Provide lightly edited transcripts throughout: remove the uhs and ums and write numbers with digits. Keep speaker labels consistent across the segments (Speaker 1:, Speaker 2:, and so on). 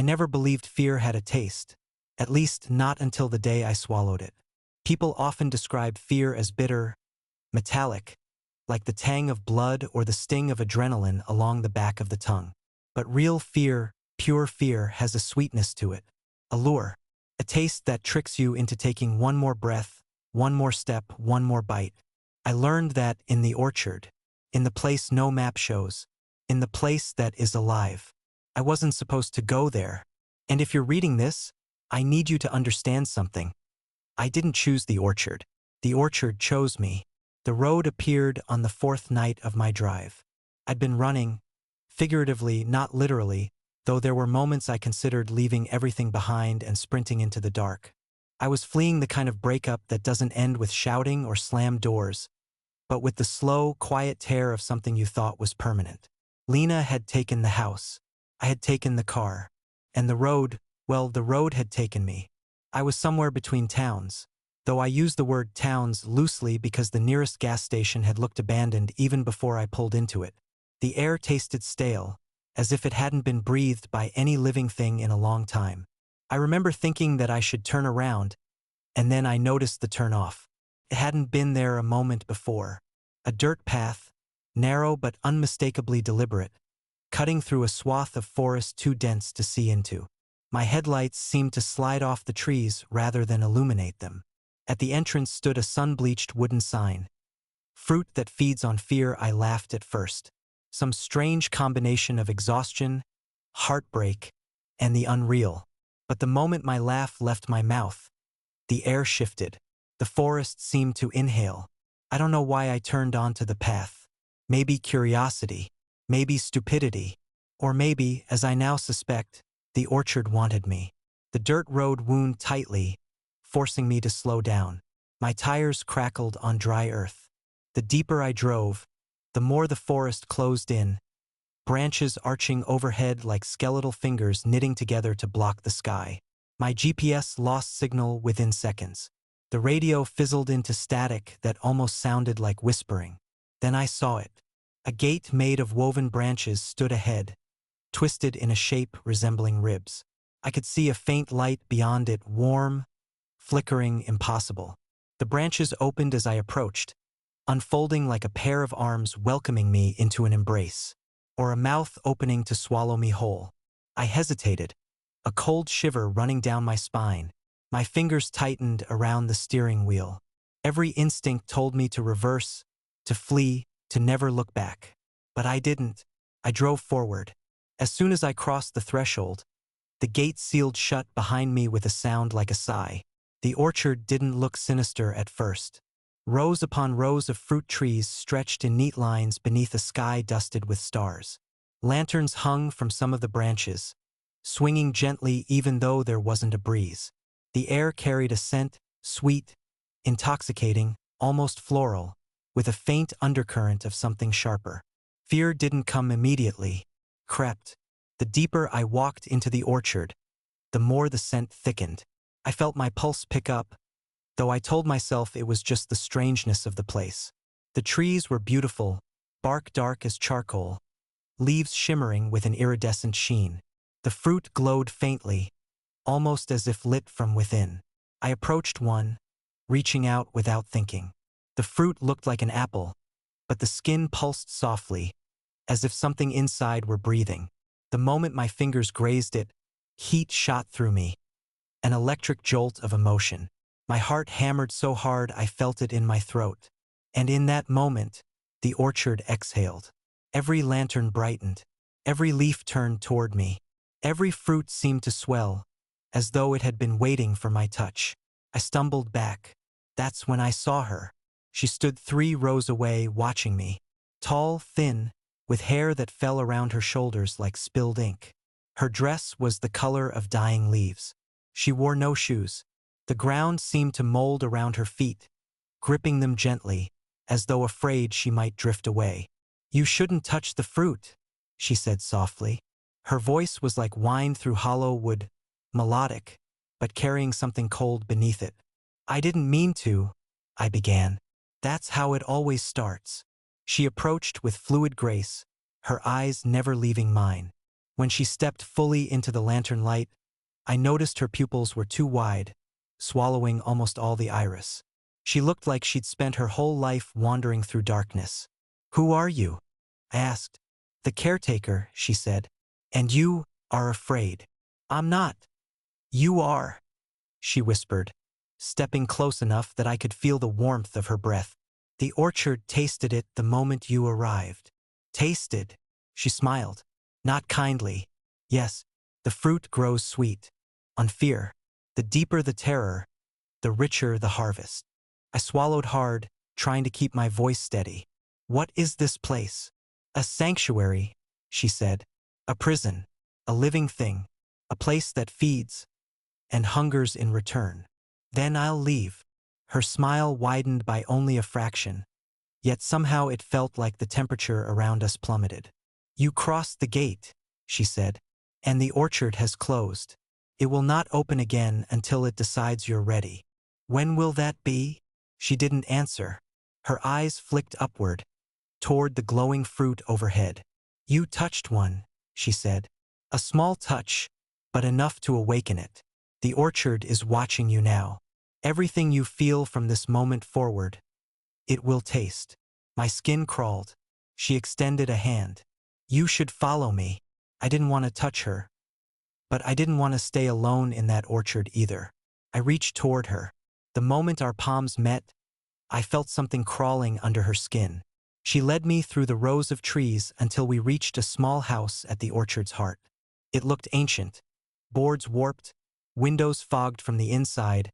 Speaker 1: I never believed fear had a taste, at least not until the day I swallowed it. People often describe fear as bitter, metallic, like the tang of blood or the sting of adrenaline along the back of the tongue. But real fear, pure fear, has a sweetness to it, a lure, a taste that tricks you into taking one more breath, one more step, one more bite. I learned that in the orchard, in the place no map shows, in the place that is alive. I wasn't supposed to go there. And if you're reading this, I need you to understand something. I didn't choose the orchard. The orchard chose me. The road appeared on the fourth night of my drive. I'd been running, figuratively, not literally, though there were moments I considered leaving everything behind and sprinting into the dark. I was fleeing the kind of breakup that doesn't end with shouting or slammed doors, but with the slow, quiet tear of something you thought was permanent. Lena had taken the house. I had taken the car. And the road, well, the road had taken me. I was somewhere between towns, though I use the word towns loosely because the nearest gas station had looked abandoned even before I pulled into it. The air tasted stale, as if it hadn't been breathed by any living thing in a long time. I remember thinking that I should turn around, and then I noticed the turn-off. It hadn't been there a moment before. A dirt path, narrow but unmistakably deliberate, cutting through a swath of forest too dense to see into. My headlights seemed to slide off the trees rather than illuminate them. At the entrance stood a sun-bleached wooden sign. Fruit that feeds on fear. I laughed at first. Some strange combination of exhaustion, heartbreak, and the unreal. But the moment my laugh left my mouth, the air shifted. The forest seemed to inhale. I don't know why I turned onto the path. Maybe curiosity, maybe stupidity, or maybe, as I now suspect, the orchard wanted me. The dirt road wound tightly, forcing me to slow down. My tires crackled on dry earth. The deeper I drove, the more the forest closed in, branches arching overhead like skeletal fingers knitting together to block the sky. My GPS lost signal within seconds. The radio fizzled into static that almost sounded like whispering. Then I saw it. A gate made of woven branches stood ahead, twisted in a shape resembling ribs. I could see a faint light beyond it, warm, flickering, impossible. The branches opened as I approached, unfolding like a pair of arms welcoming me into an embrace, or a mouth opening to swallow me whole. I hesitated, a cold shiver running down my spine. My fingers tightened around the steering wheel. Every instinct told me to reverse, to flee, to never look back. But I didn't. I drove forward. As soon as I crossed the threshold, the gate sealed shut behind me with a sound like a sigh. The orchard didn't look sinister at first. Rows upon rows of fruit trees stretched in neat lines beneath a sky dusted with stars. Lanterns hung from some of the branches, swinging gently even though there wasn't a breeze. The air carried a scent, sweet, intoxicating, almost floral, with a faint undercurrent of something sharper. Fear didn't come immediately, crept. The deeper I walked into the orchard, the more the scent thickened. I felt my pulse pick up, though I told myself it was just the strangeness of the place. The trees were beautiful, bark dark as charcoal, leaves shimmering with an iridescent sheen. The fruit glowed faintly, almost as if lit from within. I approached one, reaching out without thinking. The fruit looked like an apple, but the skin pulsed softly, as if something inside were breathing. The moment my fingers grazed it, heat shot through me, an electric jolt of emotion. My heart hammered so hard I felt it in my throat. And in that moment, the orchard exhaled. Every lantern brightened. Every leaf turned toward me. Every fruit seemed to swell, as though it had been waiting for my touch. I stumbled back. That's when I saw her. She stood 3 rows away, watching me. Tall, thin, with hair that fell around her shoulders like spilled ink. Her dress was the color of dying leaves. She wore no shoes. The ground seemed to mold around her feet, gripping them gently, as though afraid she might drift away. "You shouldn't touch the fruit," she said softly. Her voice was like wine through hollow wood, melodic, but carrying something cold beneath it. "I didn't mean to," I began. "That's how it always starts." She approached with fluid grace, her eyes never leaving mine. When she stepped fully into the lantern light, I noticed her pupils were too wide, swallowing almost all the iris. She looked like she'd spent her whole life wandering through darkness. "Who are you?" I asked. "The caretaker," she said. "And you are afraid." "I'm not." "You are," she whispered, stepping close enough that I could feel the warmth of her breath. "The orchard tasted it the moment you arrived." "Tasted?" She smiled. Not kindly. "Yes, the fruit grows sweet. On fear. The deeper the terror, the richer the harvest." I swallowed hard, trying to keep my voice steady. "What is this place?" "A sanctuary," she said. "A prison. A living thing. A place that feeds and hungers in return. Then I'll leave." Her smile widened by only a fraction, yet somehow it felt like the temperature around us plummeted. "You crossed the gate," she said, "and the orchard has closed. It will not open again until it decides you're ready." "When will that be?" She didn't answer. Her eyes flicked upward, toward the glowing fruit overhead. "You touched one," she said. "A small touch, but enough to awaken it. The orchard is watching you now. Everything you feel from this moment forward, it will taste." My skin crawled. She extended a hand. "You should follow me." I didn't want to touch her, but I didn't want to stay alone in that orchard either. I reached toward her. The moment our palms met, I felt something crawling under her skin. She led me through the rows of trees until we reached a small house at the orchard's heart. It looked ancient. Boards warped, windows fogged from the inside,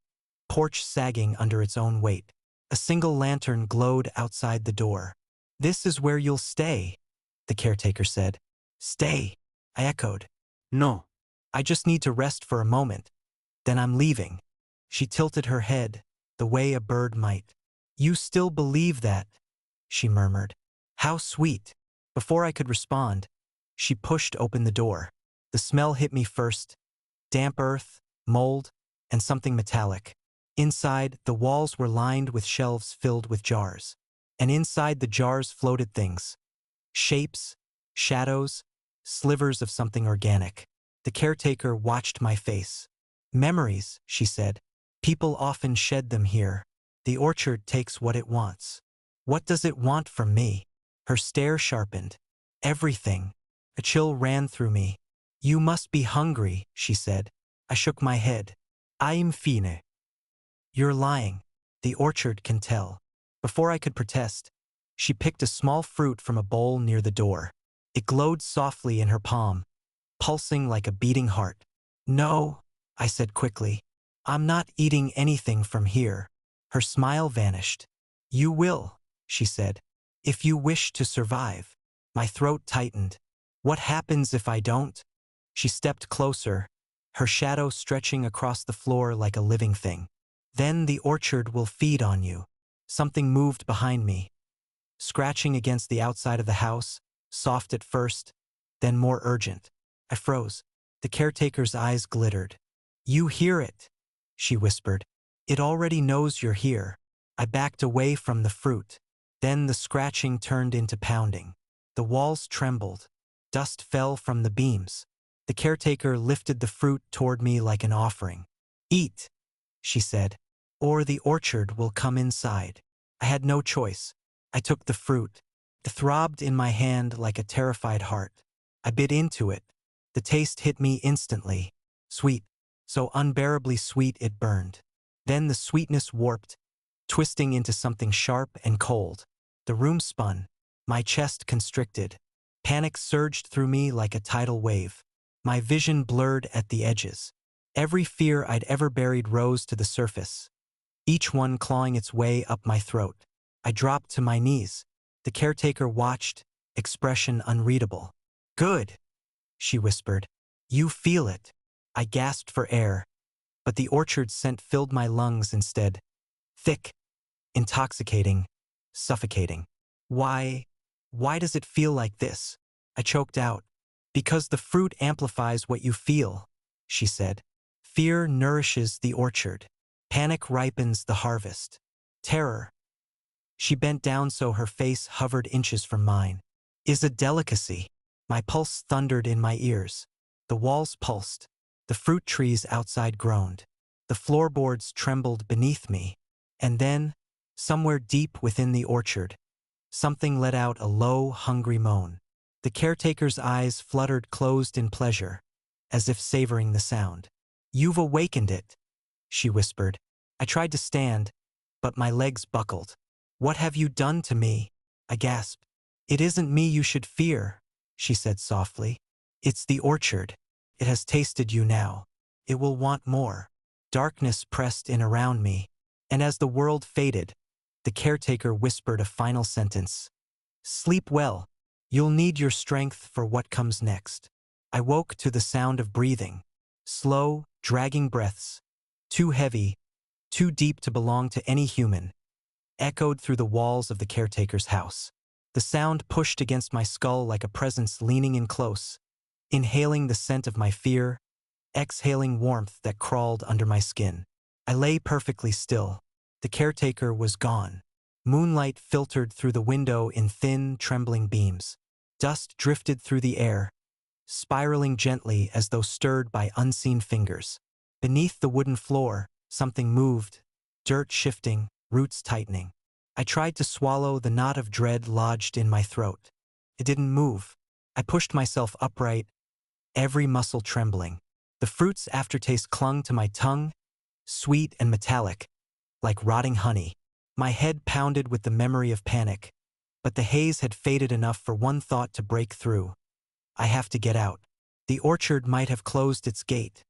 Speaker 1: porch sagging under its own weight. A single lantern glowed outside the door. "This is where you'll stay," the caretaker said. "Stay," I echoed. "No. I just need to rest for a moment. Then I'm leaving." She tilted her head, the way a bird might. "You still believe that?" she murmured. "How sweet." Before I could respond, she pushed open the door. The smell hit me first: damp earth, mold, and something metallic. Inside, the walls were lined with shelves filled with jars. And inside the jars floated things. Shapes, shadows, slivers of something organic. The caretaker watched my face. "Memories," she said. "People often shed them here. The orchard takes what it wants." "What does it want from me?" Her stare sharpened. "Everything." A chill ran through me. "You must be hungry," she said. I shook my head. "I'm fine." "You're lying. The orchard can tell." Before I could protest, she picked a small fruit from a bowl near the door. It glowed softly in her palm, pulsing like a beating heart. "No," I said quickly. "I'm not eating anything from here." Her smile vanished. "You will," she said, "if you wish to survive." My throat tightened. "What happens if I don't?" She stepped closer, her shadow stretching across the floor like a living thing. "Then the orchard will feed on you." Something moved behind me, scratching against the outside of the house, soft at first, then more urgent. I froze. The caretaker's eyes glittered. "You hear it," she whispered. "It already knows you're here." I backed away from the fruit. Then the scratching turned into pounding. The walls trembled. Dust fell from the beams. The caretaker lifted the fruit toward me like an offering. "Eat," she said, "or the orchard will come inside." I had no choice. I took the fruit. It throbbed in my hand like a terrified heart. I bit into it. The taste hit me instantly. Sweet, so unbearably sweet it burned. Then the sweetness warped, twisting into something sharp and cold. The room spun. My chest constricted. Panic surged through me like a tidal wave. My vision blurred at the edges. Every fear I'd ever buried rose to the surface, each one clawing its way up my throat. I dropped to my knees. The caretaker watched, expression unreadable. "Good," she whispered. "You feel it." I gasped for air, but the orchard scent filled my lungs instead. Thick, intoxicating, suffocating. Why does it feel like this?" I choked out. "Because the fruit amplifies what you feel," she said. "Fear nourishes the orchard. Panic ripens the harvest. Terror," she bent down so her face hovered inches from mine, "is a delicacy." My pulse thundered in my ears. The walls pulsed. The fruit trees outside groaned. The floorboards trembled beneath me. And then, somewhere deep within the orchard, something let out a low, hungry moan. The caretaker's eyes fluttered closed in pleasure, as if savoring the sound. "You've awakened it," she whispered. I tried to stand, but my legs buckled. "What have you done to me?" I gasped. "It isn't me you should fear," she said softly. "It's the orchard. It has tasted you now. It will want more." Darkness pressed in around me, and as the world faded, the caretaker whispered a final sentence. "Sleep well. You'll need your strength for what comes next." I woke to the sound of breathing. Slow, dragging breaths, too heavy, too deep to belong to any human, echoed through the walls of the caretaker's house. The sound pushed against my skull like a presence leaning in close, inhaling the scent of my fear, exhaling warmth that crawled under my skin. I lay perfectly still. The caretaker was gone. Moonlight filtered through the window in thin, trembling beams. Dust drifted through the air, spiraling gently as though stirred by unseen fingers. Beneath the wooden floor, something moved, dirt shifting, roots tightening. I tried to swallow the knot of dread lodged in my throat. It didn't move. I pushed myself upright, every muscle trembling. The fruit's aftertaste clung to my tongue, sweet and metallic, like rotting honey. My head pounded with the memory of panic, but the haze had faded enough for one thought to break through. I have to get out. The orchard might have closed its gate,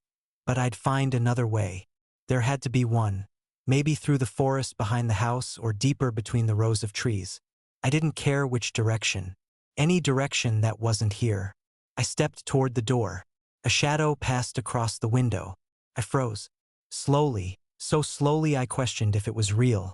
Speaker 1: but I'd find another way. There had to be one, maybe through the forest behind the house or deeper between the rows of trees. I didn't care which direction. Any direction that wasn't here. I stepped toward the door. A shadow passed across the window. I froze. Slowly, so slowly I questioned if it was real.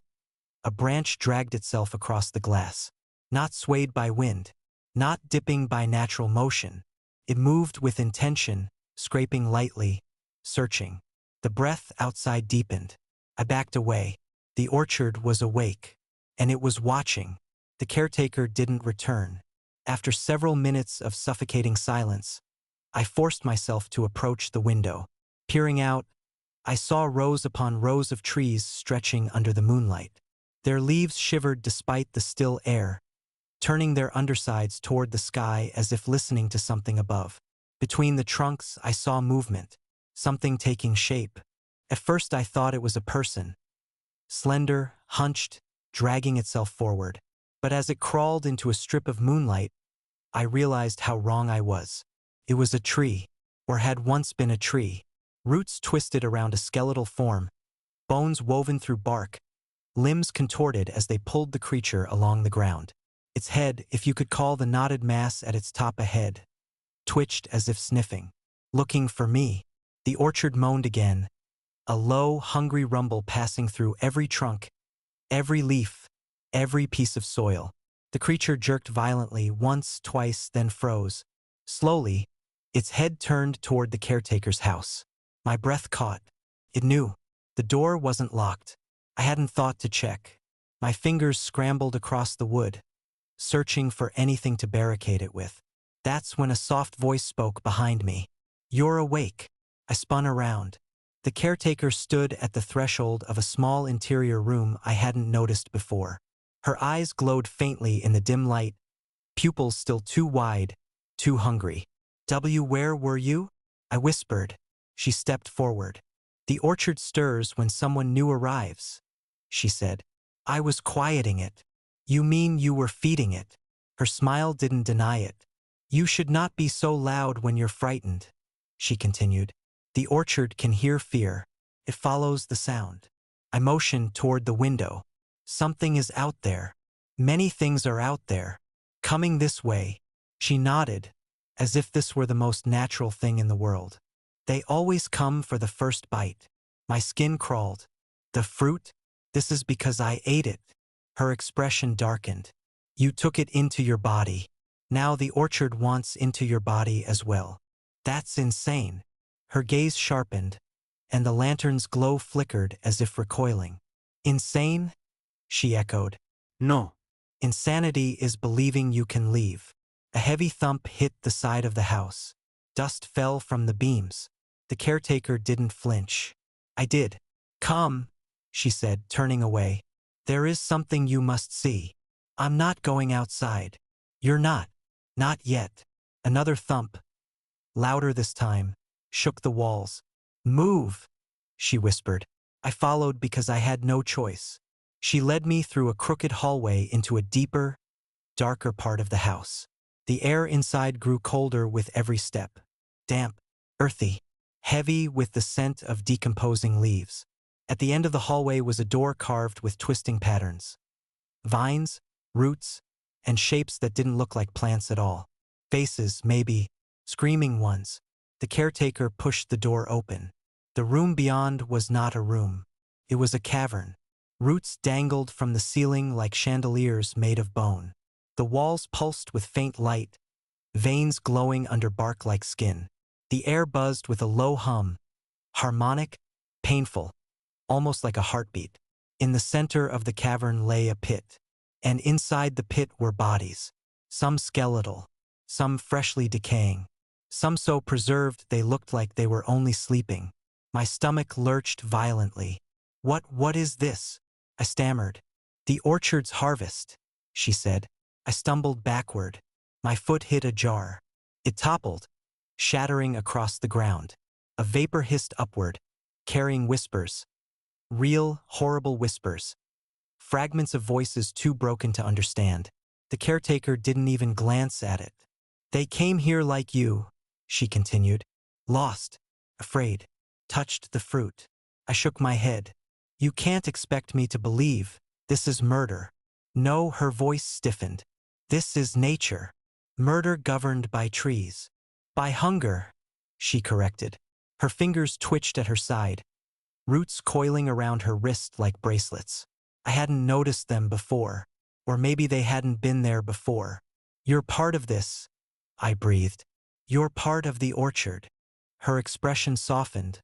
Speaker 1: A branch dragged itself across the glass. Not swayed by wind. Not dipping by natural motion. It moved with intention, scraping lightly, searching. The breath outside deepened. I backed away. The orchard was awake, and it was watching. The caretaker didn't return. After several minutes of suffocating silence, I forced myself to approach the window. Peering out, I saw rows upon rows of trees stretching under the moonlight. Their leaves shivered despite the still air, turning their undersides toward the sky as if listening to something above. Between the trunks, I saw movement, something taking shape. At first I thought it was a person, slender, hunched, dragging itself forward. But as it crawled into a strip of moonlight, I realized how wrong I was. It was a tree, or had once been a tree. Roots twisted around a skeletal form, bones woven through bark, limbs contorted as they pulled the creature along the ground. Its head, if you could call the knotted mass at its top a head, twitched as if sniffing. Looking for me. The orchard moaned again, a low, hungry rumble passing through every trunk, every leaf, every piece of soil. The creature jerked violently, once, twice, then froze. Slowly, its head turned toward the caretaker's house. My breath caught. It knew. The door wasn't locked. I hadn't thought to check. My fingers scrambled across the wood, searching for anything to barricade it with. That's when a soft voice spoke behind me. "You're awake." I spun around. The caretaker stood at the threshold of a small interior room I hadn't noticed before. Her eyes glowed faintly in the dim light, pupils still too wide, too hungry. Where were you?" I whispered. She stepped forward. "The orchard stirs when someone new arrives," she said. "I was quieting it." "You mean you were feeding it?" Her smile didn't deny it. "You should not be so loud when you're frightened," she continued. "The orchard can hear fear. It follows the sound." I motioned toward the window. "Something is out there. Many things are out there. Coming this way." She nodded, as if this were the most natural thing in the world. "They always come for the first bite." My skin crawled. "The fruit? This is because I ate it." Her expression darkened. "You took it into your body. Now the orchard wants into your body as well." "That's insane." Her gaze sharpened, and the lantern's glow flickered as if recoiling. "Insane?" she echoed. "No. Insanity is believing you can leave." A heavy thump hit the side of the house. Dust fell from the beams. The caretaker didn't flinch. I did. Come, she said, turning away. There is something you must see. I'm not going outside. You're not. Not yet. Another thump, louder this time, shook the walls. Move, she whispered. I followed because I had no choice. She led me through a crooked hallway into a deeper, darker part of the house. The air inside grew colder with every step. Damp, earthy, heavy with the scent of decomposing leaves. At the end of the hallway was a door carved with twisting patterns. Vines, roots, and shapes that didn't look like plants at all. Faces, maybe, screaming ones. The caretaker pushed the door open. The room beyond was not a room. It was a cavern. Roots dangled from the ceiling like chandeliers made of bone. The walls pulsed with faint light, veins glowing under bark like skin. The air buzzed with a low hum, harmonic, painful, almost like a heartbeat. In the center of the cavern lay a pit, and inside the pit were bodies, some skeletal, some freshly decaying, some so preserved they looked like they were only sleeping. My stomach lurched violently. What is this? I stammered. The orchard's harvest, she said. I stumbled backward. My foot hit a jar. It toppled, shattering across the ground. A vapor hissed upward, carrying whispers. Real, horrible whispers. Fragments of voices too broken to understand. The caretaker didn't even glance at it. They came here like you, she continued. Lost, afraid, touched the fruit. I shook my head. You can't expect me to believe. This is murder. No, her voice stiffened. This is nature. Murder governed by trees. By hunger, she corrected. Her fingers twitched at her side, roots coiling around her wrist like bracelets. I hadn't noticed them before, or maybe they hadn't been there before. You're part of this, I breathed. You're part of the orchard. Her expression softened,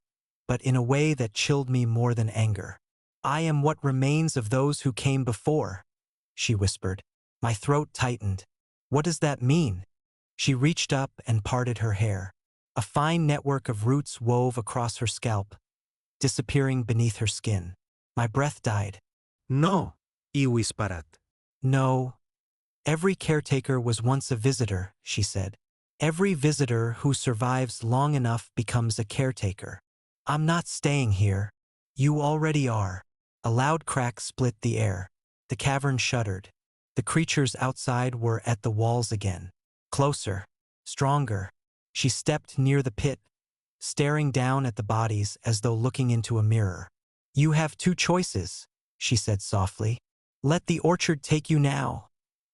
Speaker 1: but in a way that chilled me more than anger. I am what remains of those who came before, she whispered. My throat tightened. What does that mean? She reached up and parted her hair. A fine network of roots wove across her scalp, disappearing beneath her skin. My breath died.
Speaker 2: No, y whisperat.
Speaker 1: No. Every caretaker was once a visitor, she said. Every visitor who survives long enough becomes a caretaker. I'm not staying here. You already are. A loud crack split the air. The cavern shuddered. The creatures outside were at the walls again. Closer. Stronger. She stepped near the pit, staring down at the bodies as though looking into a mirror. You have two choices, she said softly. Let the orchard take you now.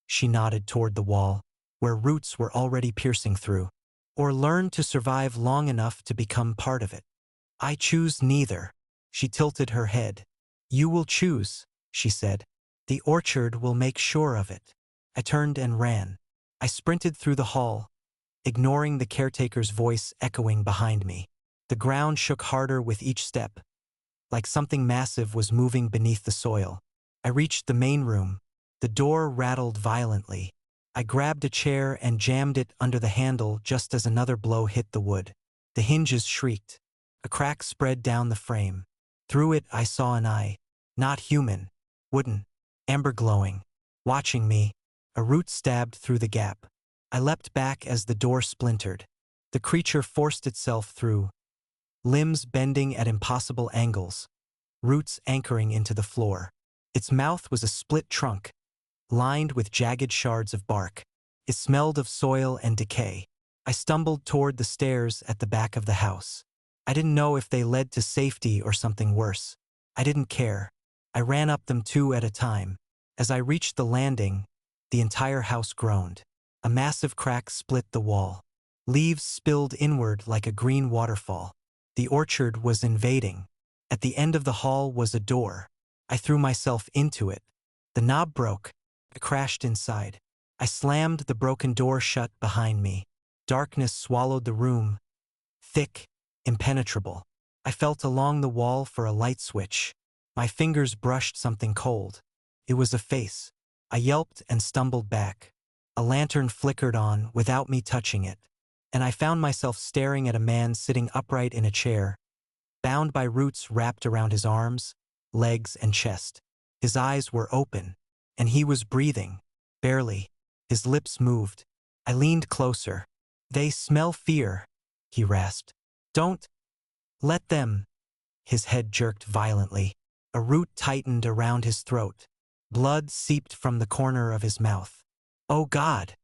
Speaker 1: She nodded toward the wall, where roots were already piercing through. Or learn to survive long enough to become part of it. I choose neither. She tilted her head. You will choose, she said. The orchard will make sure of it. I turned and ran. I sprinted through the hall, ignoring the caretaker's voice echoing behind me. The ground shook harder with each step, like something massive was moving beneath the soil. I reached the main room. The door rattled violently. I grabbed a chair and jammed it under the handle just as another blow hit the wood. The hinges shrieked. A crack spread down the frame. Through it I saw an eye. Not human. Wooden. Amber glowing. Watching me. A root stabbed through the gap. I leapt back as the door splintered. The creature forced itself through, limbs bending at impossible angles, roots anchoring into the floor. Its mouth was a split trunk, lined with jagged shards of bark. It smelled of soil and decay. I stumbled toward the stairs at the back of the house. I didn't know if they led to safety or something worse. I didn't care. I ran up them two at a time. As I reached the landing, the entire house groaned. A massive crack split the wall. Leaves spilled inward like a green waterfall. The orchard was invading. At the end of the hall was a door. I threw myself into it. The knob broke. I crashed inside. I slammed the broken door shut behind me. Darkness swallowed the room, thick, impenetrable. I felt along the wall for a light switch. My fingers brushed something cold. It was a face. I yelped and stumbled back. A lantern flickered on without me touching it, and I found myself staring at a man sitting upright in a chair, bound by roots wrapped around his arms, legs, and chest. His eyes were open, and he was breathing, barely. His lips moved. I leaned closer. "They smell fear," he rasped. "Don't let them." His head jerked violently. A root tightened around his throat. Blood seeped from the corner of his mouth. "Oh God,"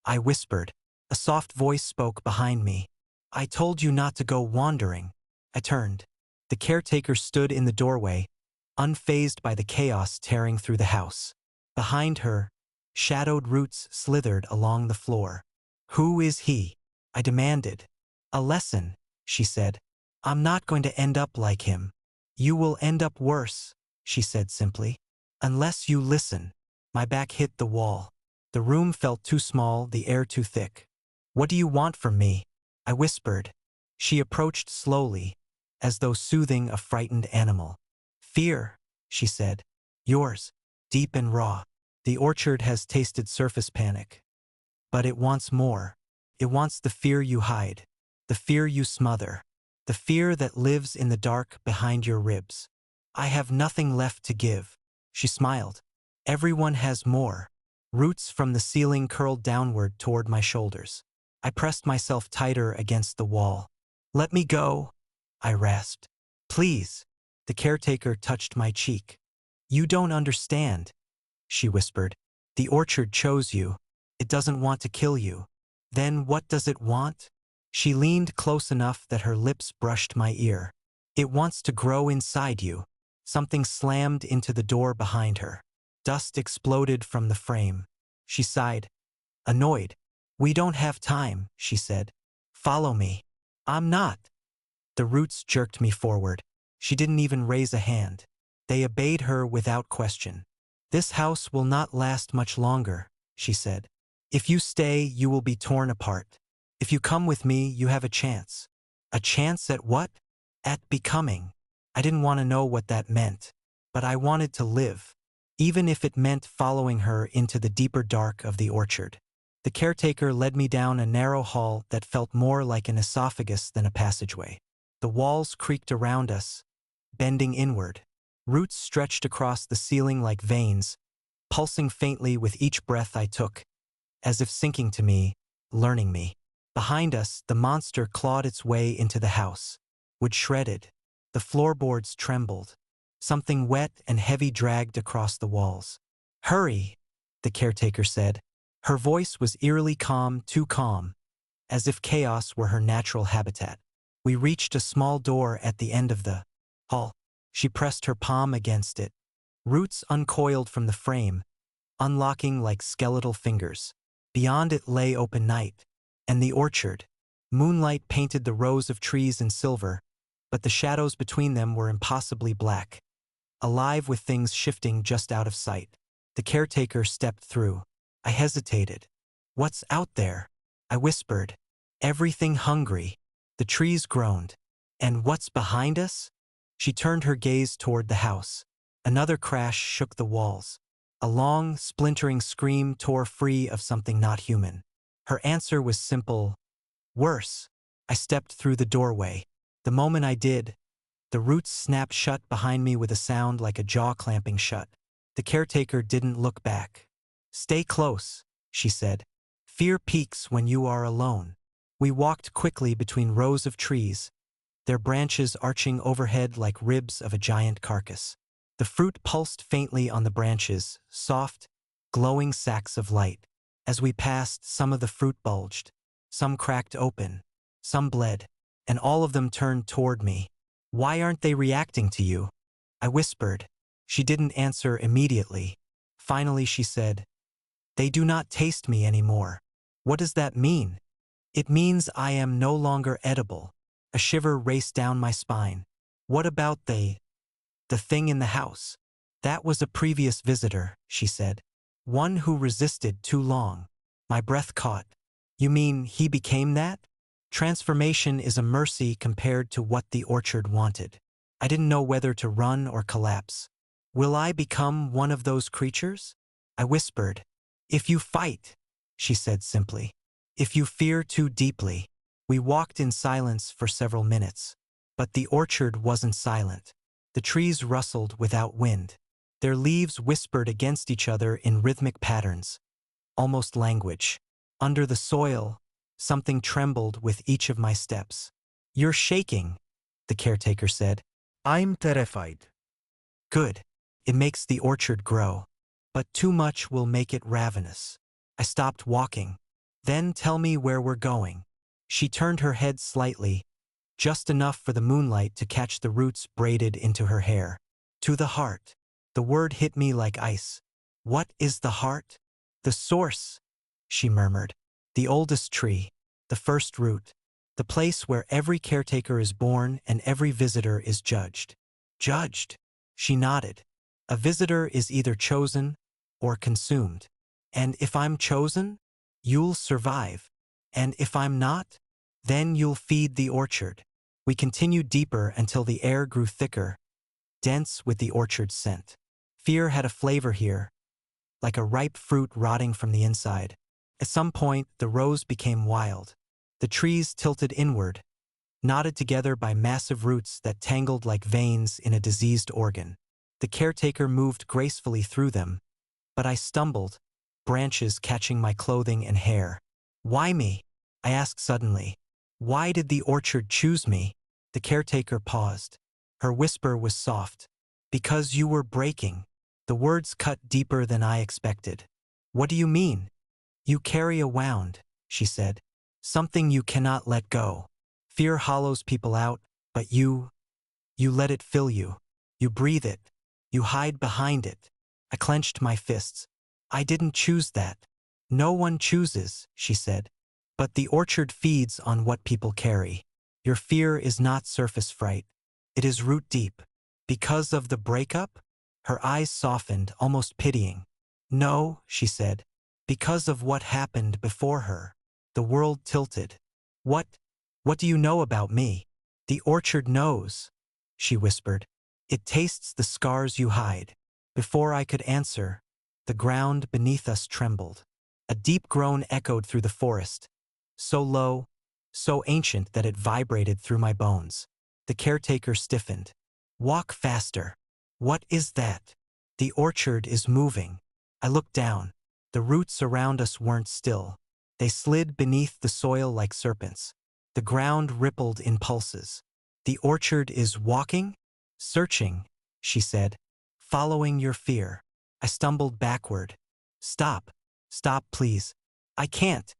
Speaker 1: I whispered. A soft voice spoke behind me. "I told you not to go wandering." I turned. The caretaker stood in the doorway, unfazed by the chaos tearing through the house. Behind her, shadowed roots slithered along the floor. "Who is he?" I demanded. "A lesson," she said. "I'm not going to end up like him." "You will end up worse," she said simply. "Unless you listen." My back hit the wall. The room felt too small, the air too thick. "What do you want from me?" I whispered. She approached slowly, as though soothing a frightened animal. "Fear," she said. "Yours, deep and raw. The orchard has tasted surface panic. But it wants more. It wants the fear you hide, the fear you smother, the fear that lives in the dark behind your ribs." "I have nothing left to give." She smiled. "Everyone has more." Roots from the ceiling curled downward toward my shoulders. I pressed myself tighter against the wall. "Let me go," I rasped. "Please." The caretaker touched my cheek. "You don't understand," she whispered. "The orchard chose you. It doesn't want to kill you." "Then what does it want?" She leaned close enough that her lips brushed my ear. "It wants to grow inside you." Something slammed into the door behind her. Dust exploded from the frame. She sighed, annoyed. "We don't have time," she said. "Follow me." "I'm not." The roots jerked me forward. She didn't even raise a hand. They obeyed her without question. "This house will not last much longer," she said. "If you stay, you will be torn apart. If you come with me, you have a chance." "A chance at what?" "At becoming." I didn't want to know what that meant, but I wanted to live, even if it meant following her into the deeper dark of the orchard. The caretaker led me down a narrow hall that felt more like an esophagus than a passageway. The walls creaked around us, bending inward. Roots stretched across the ceiling like veins, pulsing faintly with each breath I took, as if sinking to me, learning me. Behind us, the monster clawed its way into the house. Wood shredded. The floorboards trembled. Something wet and heavy dragged across the walls. "Hurry," the caretaker said. Her voice was eerily calm, too calm, as if chaos were her natural habitat. We reached a small door at the end of the hall. She pressed her palm against it. Roots uncoiled from the frame, unlocking like skeletal fingers. Beyond it lay open night, and the orchard. Moonlight painted the rows of trees in silver, but the shadows between them were impossibly black, alive with things shifting just out of sight. The caretaker stepped through. I hesitated. "What's out there?" I whispered. "Everything hungry." The trees groaned. "And what's behind us?" She turned her gaze toward the house. Another crash shook the walls. A long, splintering scream tore free of something not human. Her answer was simple. "Worse." I stepped through the doorway. The moment I did, the roots snapped shut behind me with a sound like a jaw clamping shut. The caretaker didn't look back. "Stay close," she said. "Fear peaks when you are alone." We walked quickly between rows of trees, their branches arching overhead like ribs of a giant carcass. The fruit pulsed faintly on the branches, soft, glowing sacs of light. As we passed, some of the fruit bulged, some cracked open, some bled, and all of them turned toward me. "Why aren't they reacting to you?" I whispered. She didn't answer immediately. Finally she said, "They do not taste me anymore." "What does that mean?" "It means I am no longer edible." A shiver raced down my spine. "What about the thing in the house?" "That was a previous visitor," she said. "One who resisted too long." My breath caught. "You mean he became that?" Transformation is a mercy compared to what the orchard wanted. I didn't know whether to run or collapse. "Will I become one of those creatures?" I whispered. "If you fight." she said simply. If you fear too deeply. We walked in silence for several minutes. But the orchard wasn't silent. The trees rustled without wind. Their leaves whispered against each other in rhythmic patterns, almost language. Under the soil, something trembled with each of my steps. You're shaking, the caretaker said.
Speaker 2: I'm terrified.
Speaker 1: Good. It makes the orchard grow. But too much will make it ravenous. I stopped walking. Then tell me where we're going. She turned her head slightly, just enough for the moonlight to catch the roots braided into her hair. To the heart. The word hit me like ice. What is the heart? The source, she murmured. The oldest tree. The first root. The place where every caretaker is born and every visitor is judged. Judged? She nodded. A visitor is either chosen or consumed. And if I'm chosen, you'll survive. And if I'm not, then you'll feed the orchard. We continued deeper until the air grew thicker, dense with the orchard's scent. Fear had a flavor here, like a ripe fruit rotting from the inside. At some point, the rows became wild. The trees tilted inward, knotted together by massive roots that tangled like veins in a diseased organ. The caretaker moved gracefully through them, but I stumbled, branches catching my clothing and hair. Why me? I asked suddenly. Why did the orchard choose me? The caretaker paused. Her whisper was soft. Because you were breaking. The words cut deeper than I expected. What do you mean? You carry a wound, she said. Something you cannot let go. Fear hollows people out, but you let it fill you. You breathe it. You hide behind it. I clenched my fists. I didn't choose that. No one chooses, she said. But the orchard feeds on what people carry. Your fear is not surface fright. It is root deep. Because of the breakup? Her eyes softened, almost pitying. No, she said. Because of what happened before her. The world tilted. What do you know about me? The orchard knows, she whispered. It tastes the scars you hide. Before I could answer, the ground beneath us trembled. A deep groan echoed through the forest, so low, so ancient that it vibrated through my bones. The caretaker stiffened. Walk faster. What is that? The orchard is moving. I looked down. The roots around us weren't still. They slid beneath the soil like serpents. The ground rippled in pulses. The orchard is walking? Searching, she said. Following your fear. I stumbled backward. Stop. Stop, please. I can't.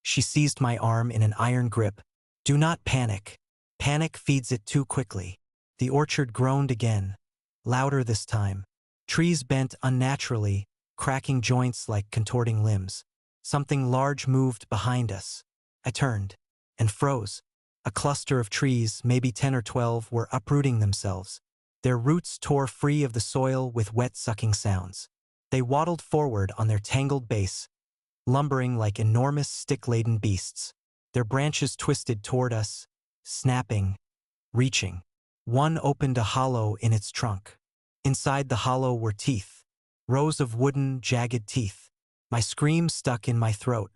Speaker 1: She seized my arm in an iron grip. Do not panic. Panic feeds it too quickly. The orchard groaned again, louder this time. Trees bent unnaturally, cracking joints like contorting limbs. Something large moved behind us. I turned and froze. A cluster of trees, maybe 10 or 12, were uprooting themselves. Their roots tore free of the soil with wet sucking sounds. They waddled forward on their tangled base, lumbering like enormous stick-laden beasts. Their branches twisted toward us, snapping, reaching. One opened a hollow in its trunk. Inside the hollow were teeth, rows of wooden, jagged teeth. My scream stuck in my throat.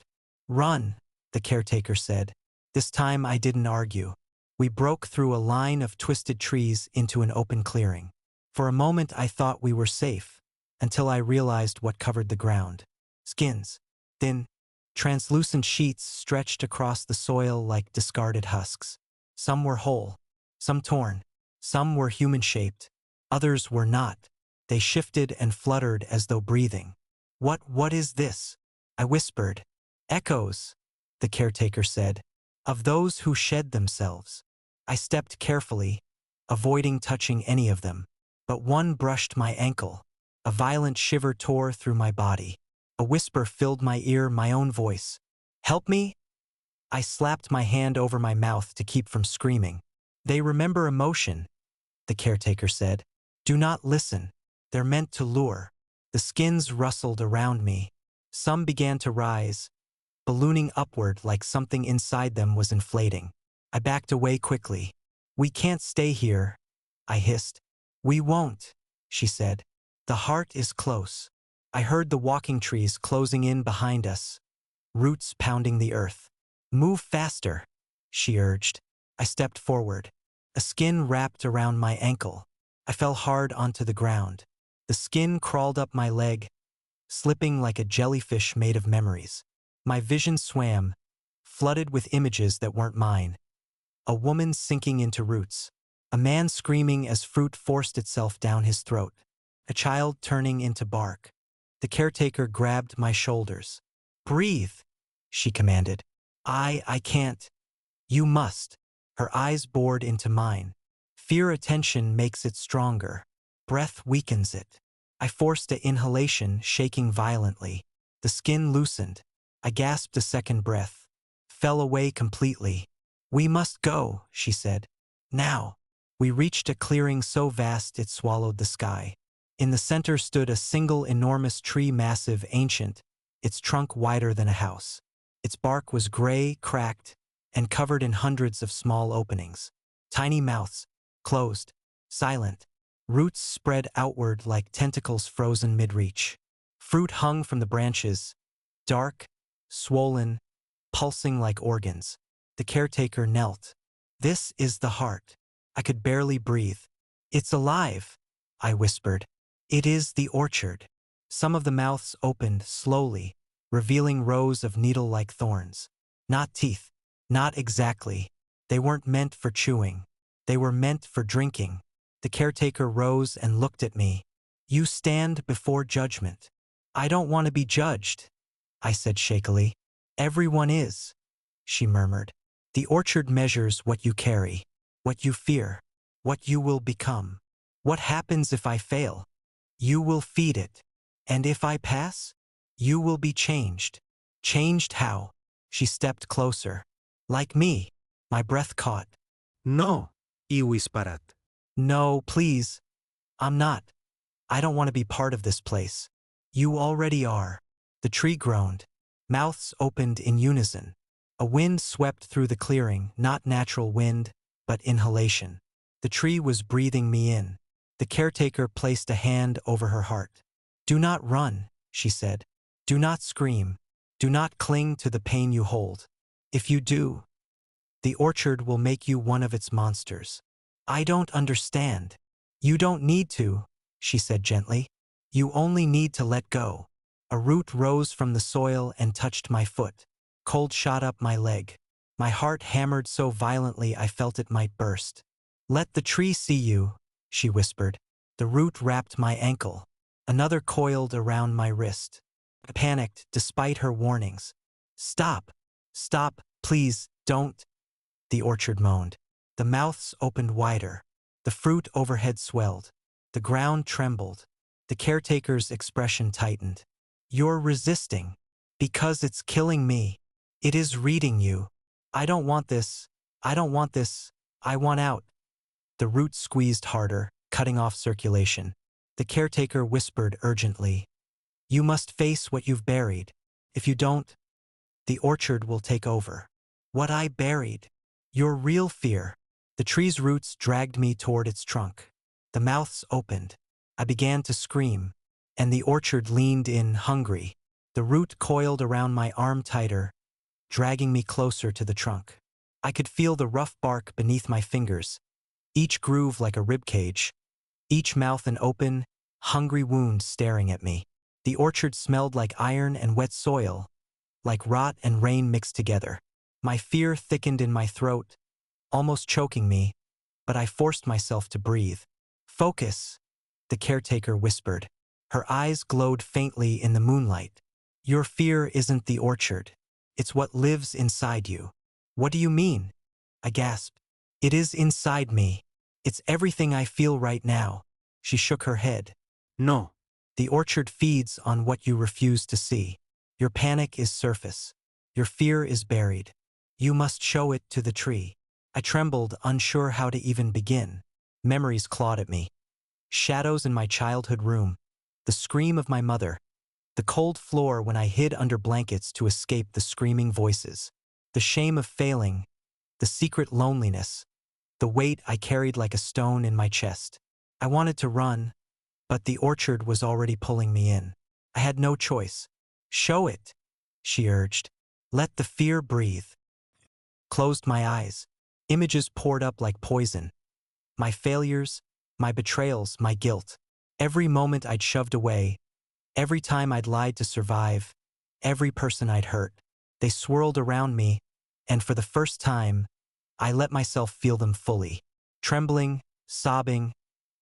Speaker 1: Run, the caretaker said. This time I didn't argue. We broke through a line of twisted trees into an open clearing. For a moment I thought we were safe, until I realized what covered the ground. Skins. Thin, translucent sheets stretched across the soil like discarded husks. Some were whole, some torn, some were human-shaped, others were not. They shifted and fluttered as though breathing. What is this? I whispered. Echoes, the caretaker said, of those who shed themselves. I stepped carefully, avoiding touching any of them. But one brushed my ankle. A violent shiver tore through my body. A whisper filled my ear, my own voice. Help me? I slapped my hand over my mouth to keep from screaming. They remember emotion, the caretaker said. Do not listen. They're meant to lure. The skins rustled around me. Some began to rise, ballooning upward like something inside them was inflating. I backed away quickly. We can't stay here, I hissed. We won't, she said. The heart is close. I heard the walking trees closing in behind us, roots pounding the earth. Move faster, she urged. I stepped forward. A skin wrapped around my ankle. I fell hard onto the ground. The skin crawled up my leg, slipping like a jellyfish made of memories. My vision swam, flooded with images that weren't mine. A woman sinking into roots. A man screaming as fruit forced itself down his throat. A child turning into bark. The caretaker grabbed my shoulders. Breathe, she commanded. I can't. You must. Her eyes bored into mine. Fear attention makes it stronger. Breath weakens it. I forced an inhalation, shaking violently. The skin loosened. I gasped a second breath. Fell away completely. We must go, she said. Now. We reached a clearing so vast it swallowed the sky. In the center stood a single enormous tree, massive, ancient, its trunk wider than a house. Its bark was gray, cracked, and covered in hundreds of small openings. Tiny mouths, closed, silent. Roots spread outward like tentacles frozen mid-reach. Fruit hung from the branches, dark, swollen, pulsing like organs. The caretaker knelt. This is the heart. I could barely breathe. It's alive, I whispered. It is the orchard. Some of the mouths opened slowly, revealing rows of needle-like thorns. Not teeth. Not exactly. They weren't meant for chewing. They were meant for drinking. The caretaker rose and looked at me. You stand before judgment. I don't want to be judged, I said shakily. Everyone is, she murmured. The orchard measures what you carry, what you fear, what you will become. What happens if I fail? You will feed it. And if I pass? You will be changed. Changed how? She stepped closer. Like me. My breath caught.
Speaker 2: No, iwisparat.
Speaker 1: No, please. I'm not. I don't want to be part of this place. You already are. The tree groaned. Mouths opened in unison. A wind swept through the clearing, not natural wind, but inhalation. The tree was breathing me in. The caretaker placed a hand over her heart. Do not run, she said. Do not scream. Do not cling to the pain you hold. If you do, the orchard will make you one of its monsters. I don't understand. You don't need to, she said gently. You only need to let go. A root rose from the soil and touched my foot. Cold shot up my leg. My heart hammered so violently I felt it might burst. Let the tree see you, she whispered. The root wrapped my ankle. Another coiled around my wrist. I panicked despite her warnings. Stop. Stop, please, don't. The orchard moaned. The mouths opened wider. The fruit overhead swelled. The ground trembled. The caretaker's expression tightened. You're resisting. Because it's killing me. It is reading you. I don't want this. I don't want this. I want out. The root squeezed harder, cutting off circulation. The caretaker whispered urgently. You must face what you've buried. If you don't, the orchard will take over. What I buried. Your real fear. The tree's roots dragged me toward its trunk. The mouths opened. I began to scream, and the orchard leaned in, hungry. The root coiled around my arm tighter, dragging me closer to the trunk. I could feel the rough bark beneath my fingers, each groove like a ribcage, each mouth an open, hungry wound staring at me. The orchard smelled like iron and wet soil, like rot and rain mixed together. My fear thickened in my throat, almost choking me, but I forced myself to breathe. Focus, the caretaker whispered. Her eyes glowed faintly in the moonlight. Your fear isn't the orchard. It's what lives inside you. What do you mean? I gasped. It is inside me. It's everything I feel right now. She shook her head.
Speaker 2: No.
Speaker 1: The orchard feeds on what you refuse to see. Your panic is surface. Your fear is buried. You must show it to the tree. I trembled, unsure how to even begin. Memories clawed at me. Shadows in my childhood room. The scream of my mother. The cold floor when I hid under blankets to escape the screaming voices. The shame of failing. The secret loneliness. The weight I carried like a stone in my chest. I wanted to run, but the orchard was already pulling me in. I had no choice. Show it, she urged. Let the fear breathe. Closed my eyes. Images poured up like poison. My failures, my betrayals, my guilt. Every moment I'd shoved away, every time I'd lied to survive, every person I'd hurt. They swirled around me, and for the first time, I let myself feel them fully. Trembling, sobbing,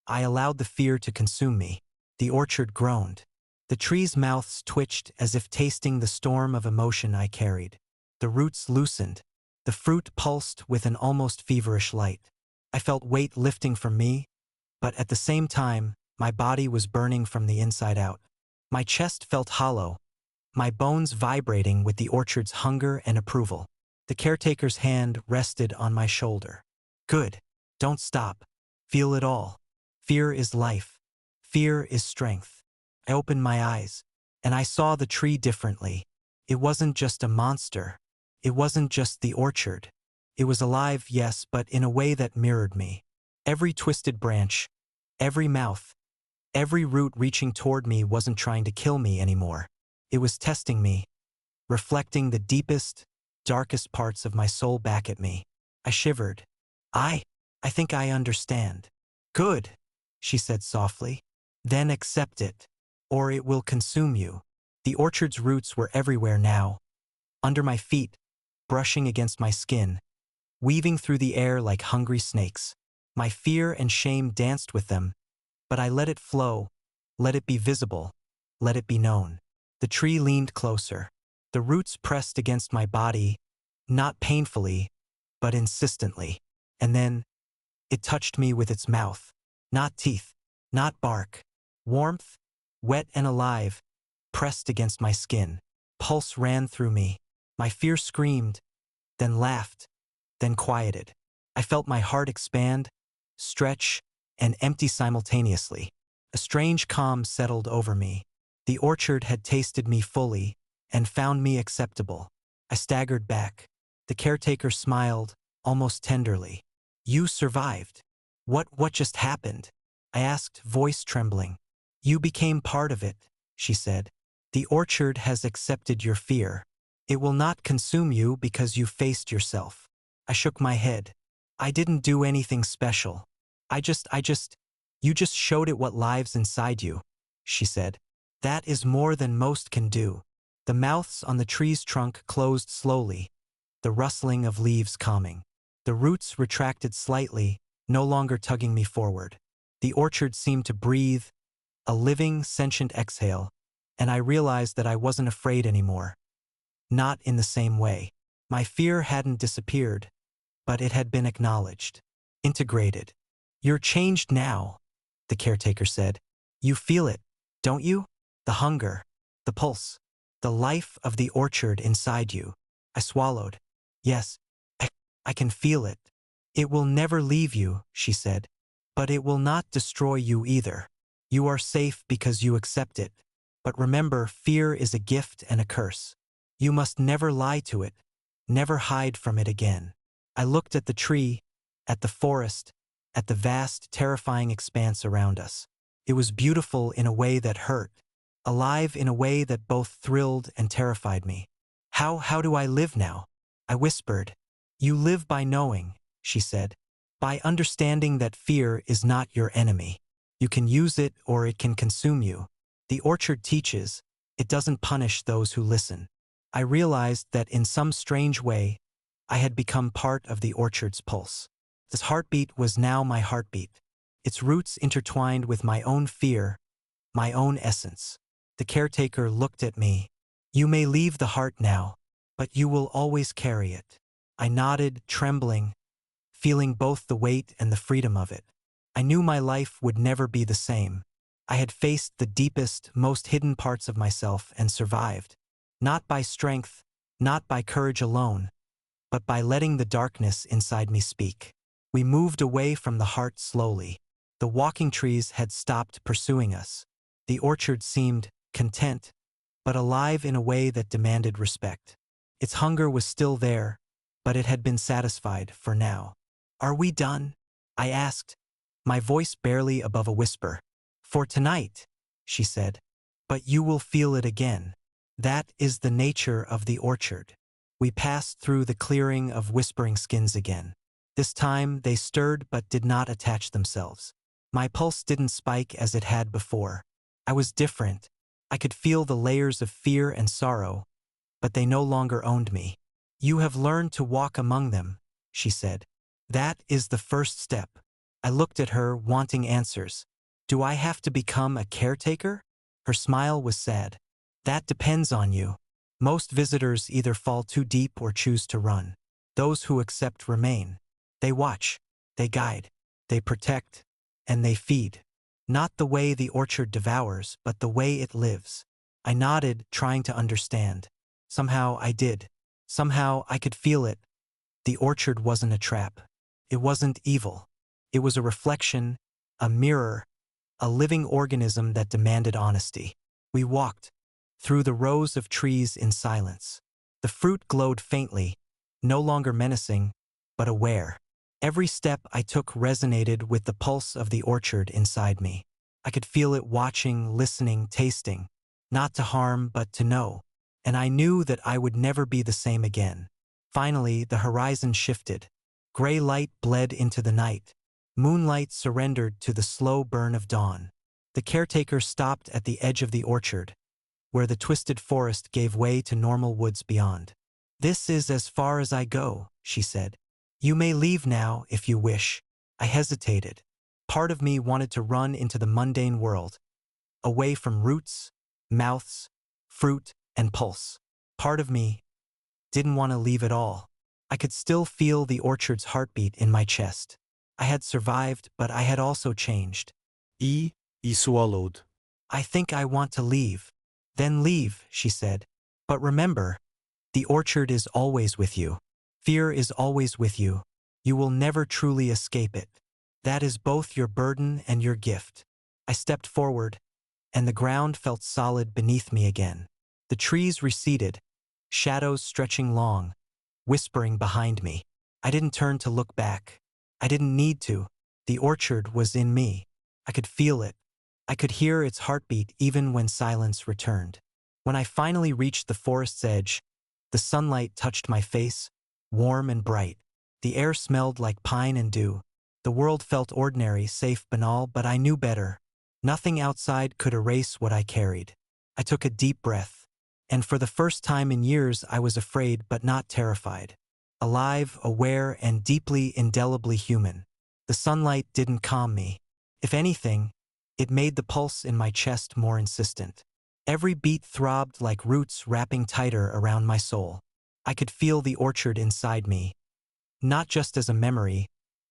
Speaker 1: I allowed the fear to consume me. The orchard groaned. The trees' mouths twitched as if tasting the storm of emotion I carried. The roots loosened. The fruit pulsed with an almost feverish light. I felt weight lifting from me, but at the same time, my body was burning from the inside out. My chest felt hollow, my bones vibrating with the orchard's hunger and approval. The caretaker's hand rested on my shoulder. Good. Don't stop. Feel it all. Fear is life. Fear is strength. I opened my eyes, and I saw the tree differently. It wasn't just a monster. It wasn't just the orchard. It was alive, yes, but in a way that mirrored me. Every twisted branch, every mouth, every root reaching toward me wasn't trying to kill me anymore. It was testing me, reflecting the deepest, darkest parts of my soul back at me. I shivered. I think I understand. Good, she said softly. Then accept it, or it will consume you. The orchard's roots were everywhere now, under my feet, brushing against my skin, weaving through the air like hungry snakes. My fear and shame danced with them, but I let it flow, let it be visible, let it be known. The tree leaned closer. The roots pressed against my body, not painfully, but insistently. And then, it touched me with its mouth. Not teeth, not bark. Warmth, wet and alive, pressed against my skin. Pulse ran through me. My fear screamed, then laughed, then quieted. I felt my heart expand, stretch, and empty simultaneously. A strange calm settled over me. The orchard had tasted me fully and found me acceptable. I staggered back. The caretaker smiled, almost tenderly. You survived. What just happened? I asked, voice trembling. You became part of it, she said. The orchard has accepted your fear. It will not consume you because you faced yourself. I shook my head. I didn't do anything special. You just showed it what lives inside you, she said. That is more than most can do. The mouths on the tree's trunk closed slowly, the rustling of leaves calming. The roots retracted slightly, no longer tugging me forward. The orchard seemed to breathe, a living, sentient exhale, and I realized that I wasn't afraid anymore. Not in the same way. My fear hadn't disappeared, but it had been acknowledged, integrated. You're changed now, the caretaker said. You feel it, don't you? The hunger, the pulse, the life of the orchard inside you. I swallowed. Yes, I can feel it. It will never leave you, she said. But it will not destroy you either. You are safe because you accept it. But remember, fear is a gift and a curse. You must never lie to it, never hide from it again. I looked at the tree, at the forest, at the vast, terrifying expanse around us. It was beautiful in a way that hurt, alive in a way that both thrilled and terrified me. How do I live now? I whispered. You live by knowing, she said. By understanding that fear is not your enemy. You can use it or it can consume you. The orchard teaches, it doesn't punish those who listen. I realized that in some strange way, I had become part of the orchard's pulse. This heartbeat was now my heartbeat. Its roots intertwined with my own fear, my own essence. The caretaker looked at me. You may leave the heart now, but you will always carry it. I nodded, trembling, feeling both the weight and the freedom of it. I knew my life would never be the same. I had faced the deepest, most hidden parts of myself and survived. Not by strength, not by courage alone, but by letting the darkness inside me speak. We moved away from the heart slowly. The walking trees had stopped pursuing us. The orchard seemed content, but alive in a way that demanded respect. Its hunger was still there, but it had been satisfied for now. Are we done? I asked, my voice barely above a whisper. For tonight, she said. But you will feel it again. That is the nature of the orchard. We passed through the clearing of whispering skins again. This time they stirred but did not attach themselves. My pulse didn't spike as it had before. I was different. I could feel the layers of fear and sorrow, but they no longer owned me. You have learned to walk among them, she said. That is the first step. I looked at her, wanting answers. Do I have to become a caretaker? Her smile was sad. That depends on you. Most visitors either fall too deep or choose to run. Those who accept remain. They watch, they guide, they protect, and they feed. Not the way the orchard devours, but the way it lives. I nodded, trying to understand. Somehow I did. Somehow I could feel it. The orchard wasn't a trap. It wasn't evil. It was a reflection, a mirror, a living organism that demanded honesty. We walked through the rows of trees in silence. The fruit glowed faintly, no longer menacing, but aware. Every step I took resonated with the pulse of the orchard inside me. I could feel it watching, listening, tasting, not to harm but to know. And I knew that I would never be the same again. Finally, the horizon shifted. Gray light bled into the night. Moonlight surrendered to the slow burn of dawn. The caretaker stopped at the edge of the orchard, where the twisted forest gave way to normal woods beyond. This is as far as I go, she said. You may leave now if you wish. I hesitated. Part of me wanted to run into the mundane world, away from roots, mouths, fruit, and pulse. Part of me didn't want to leave at all. I could still feel the orchard's heartbeat in my chest. I had survived, but I had also changed.
Speaker 2: He swallowed.
Speaker 1: I think I want to leave. Then leave, she said. But remember, the orchard is always with you. Fear is always with you. You will never truly escape it. That is both your burden and your gift. I stepped forward, and the ground felt solid beneath me again. The trees receded, shadows stretching long, whispering behind me. I didn't turn to look back. I didn't need to. The orchard was in me. I could feel it. I could hear its heartbeat even when silence returned. When I finally reached the forest's edge, the sunlight touched my face, warm and bright. The air smelled like pine and dew. The world felt ordinary, safe, banal, but I knew better. Nothing outside could erase what I carried. I took a deep breath, and for the first time in years I was afraid but not terrified. Alive, aware, and deeply, indelibly human. The sunlight didn't calm me. If anything, it made the pulse in my chest more insistent. Every beat throbbed like roots wrapping tighter around my soul. I could feel the orchard inside me, not just as a memory,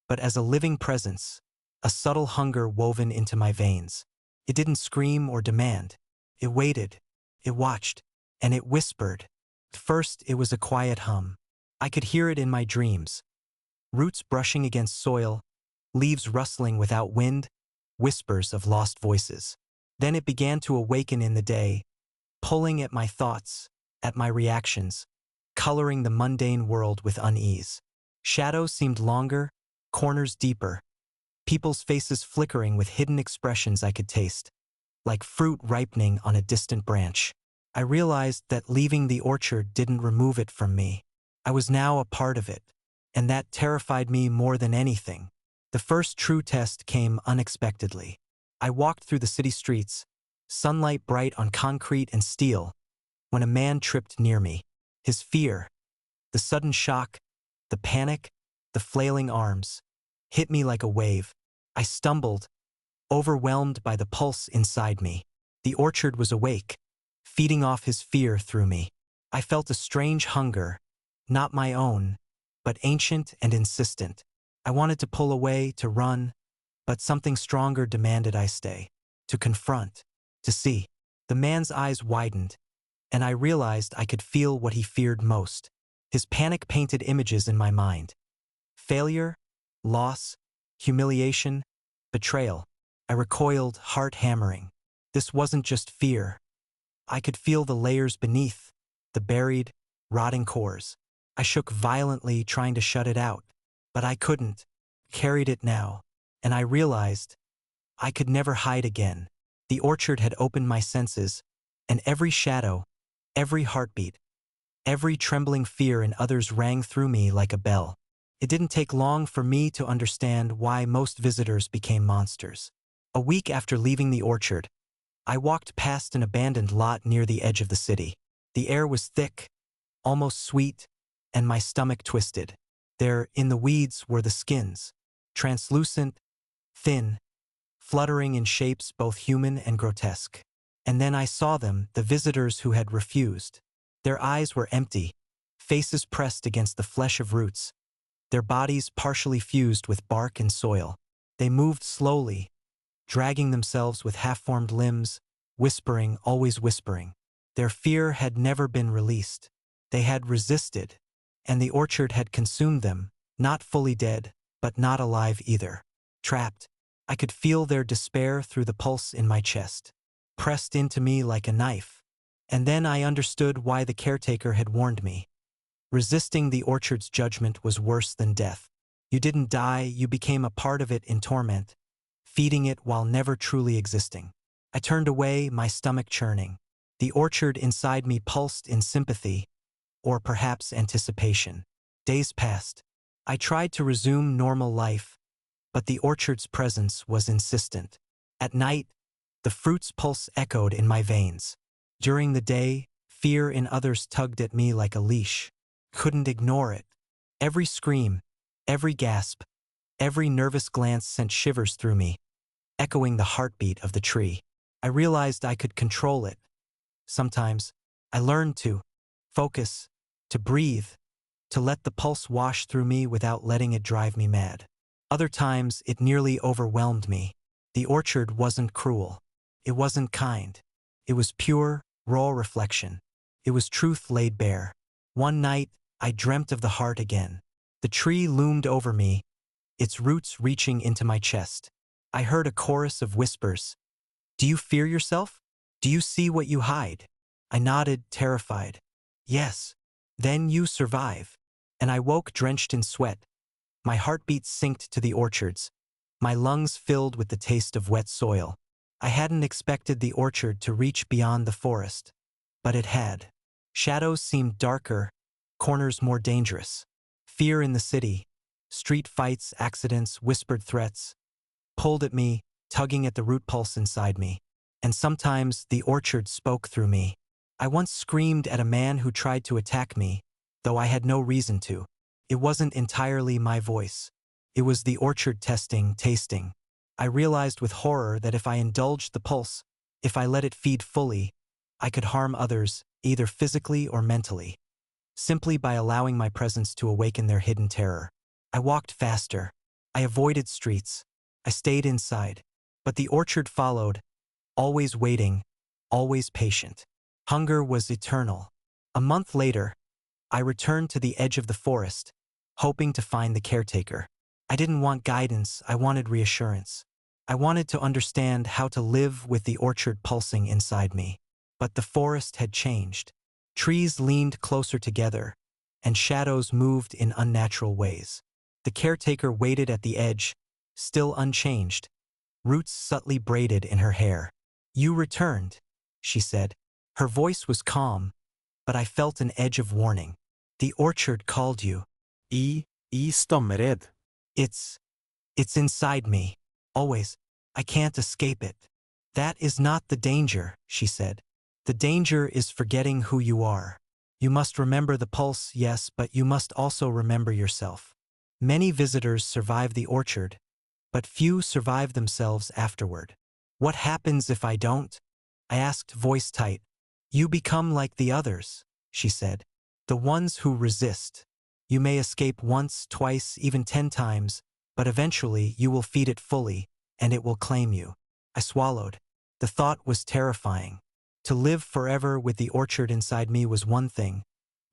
Speaker 1: but as a living presence, a subtle hunger woven into my veins. It didn't scream or demand. It waited, it watched, and it whispered. At first, it was a quiet hum. I could hear it in my dreams. Roots brushing against soil, leaves rustling without wind, whispers of lost voices. Then it began to awaken in the day, pulling at my thoughts, at my reactions, coloring the mundane world with unease. Shadows seemed longer, corners deeper, people's faces flickering with hidden expressions I could taste, like fruit ripening on a distant branch. I realized that leaving the orchard didn't remove it from me. I was now a part of it, and that terrified me more than anything. The first true test came unexpectedly. I walked through the city streets, sunlight bright on concrete and steel, when a man tripped near me. His fear, the sudden shock, the panic, the flailing arms, hit me like a wave. I stumbled, overwhelmed by the pulse inside me. The orchard was awake, feeding off his fear through me. I felt a strange hunger, not my own, but ancient and insistent. I wanted to pull away, to run, but something stronger demanded I stay, to confront, to see. The man's eyes widened, and I realized I could feel what he feared most. His panic painted images in my mind. Failure, loss, humiliation, betrayal. I recoiled, heart hammering. This wasn't just fear. I could feel the layers beneath, the buried, rotting cores. I shook violently, trying to shut it out, but I couldn't. Carried it now, and I realized I could never hide again. The orchard had opened my senses, and every shadow, every heartbeat, Every trembling fear in others rang through me like a bell. It didn't take long for me to understand why most visitors became monsters. A week after leaving the orchard, I walked past an abandoned lot near the edge of the city. The air was thick, almost sweet, and my stomach twisted. There, in the weeds, were the skins, translucent, thin, fluttering in shapes both human and grotesque. And then I saw them, the visitors who had refused. Their eyes were empty, faces pressed against the flesh of roots, their bodies partially fused with bark and soil. They moved slowly, dragging themselves with half-formed limbs, whispering, always whispering. Their fear had never been released. They had resisted, and the orchard had consumed them, not fully dead, but not alive either. Trapped, I could feel their despair through the pulse in my chest, pressed into me like a knife. And then I understood why the caretaker had warned me. Resisting the orchard's judgment was worse than death. You didn't die, you became a part of it in torment, feeding it while never truly existing. I turned away, my stomach churning. The orchard inside me pulsed in sympathy, or perhaps anticipation. Days passed. I tried to resume normal life, but the orchard's presence was insistent. At night, the fruit's pulse echoed in my veins. During the day, fear in others tugged at me like a leash. Couldn't ignore it. Every scream, every gasp, every nervous glance sent shivers through me, echoing the heartbeat of the tree. I realized I could control it. Sometimes, I learned to focus, to breathe, to let the pulse wash through me without letting it drive me mad. Other times, it nearly overwhelmed me. The orchard wasn't cruel. It wasn't kind. It was pure, raw reflection. It was truth laid bare. One night, I dreamt of the heart again. The tree loomed over me, its roots reaching into my chest. I heard a chorus of whispers. Do you fear yourself? Do you see what you hide? I nodded, terrified. Yes. Then you survive. And I woke drenched in sweat. My heartbeat synced to the orchard's, my lungs filled with the taste of wet soil. I hadn't expected the orchard to reach beyond the forest, but it had. Shadows seemed darker, corners more dangerous. Fear in the city, street fights, accidents, whispered threats, pulled at me, tugging at the root pulse inside me. And sometimes the orchard spoke through me. I once screamed at a man who tried to attack me, though I had no reason to. It wasn't entirely my voice. It was the orchard tasting. I realized with horror that if I indulged the pulse, if I let it feed fully, I could harm others, either physically or mentally, simply by allowing my presence to awaken their hidden terror. I walked faster. I avoided streets. I stayed inside. But the orchard followed, always waiting, always patient. Hunger was eternal. A month later, I returned to the edge of the forest, hoping to find the caretaker. I didn't want guidance, I wanted reassurance. I wanted to understand how to live with the orchard pulsing inside me. But the forest had changed. Trees leaned closer together, and shadows moved in unnatural ways. The caretaker waited at the edge, still unchanged, roots subtly braided in her hair. You returned, she said. Her voice was calm, but I felt an edge of warning. The orchard called you.
Speaker 2: I stammer rädd.
Speaker 1: It's inside me. Always. I can't escape it. That is not the danger, she said. The danger is forgetting who you are. You must remember the pulse, yes, but you must also remember yourself. Many visitors survive the orchard, but few survive themselves afterward. What happens if I don't? I asked, voice tight. You become like the others, she said. The ones who resist. You may escape once, twice, even 10 times, but eventually you will feed it fully, and it will claim you. I swallowed. The thought was terrifying. To live forever with the orchard inside me was one thing,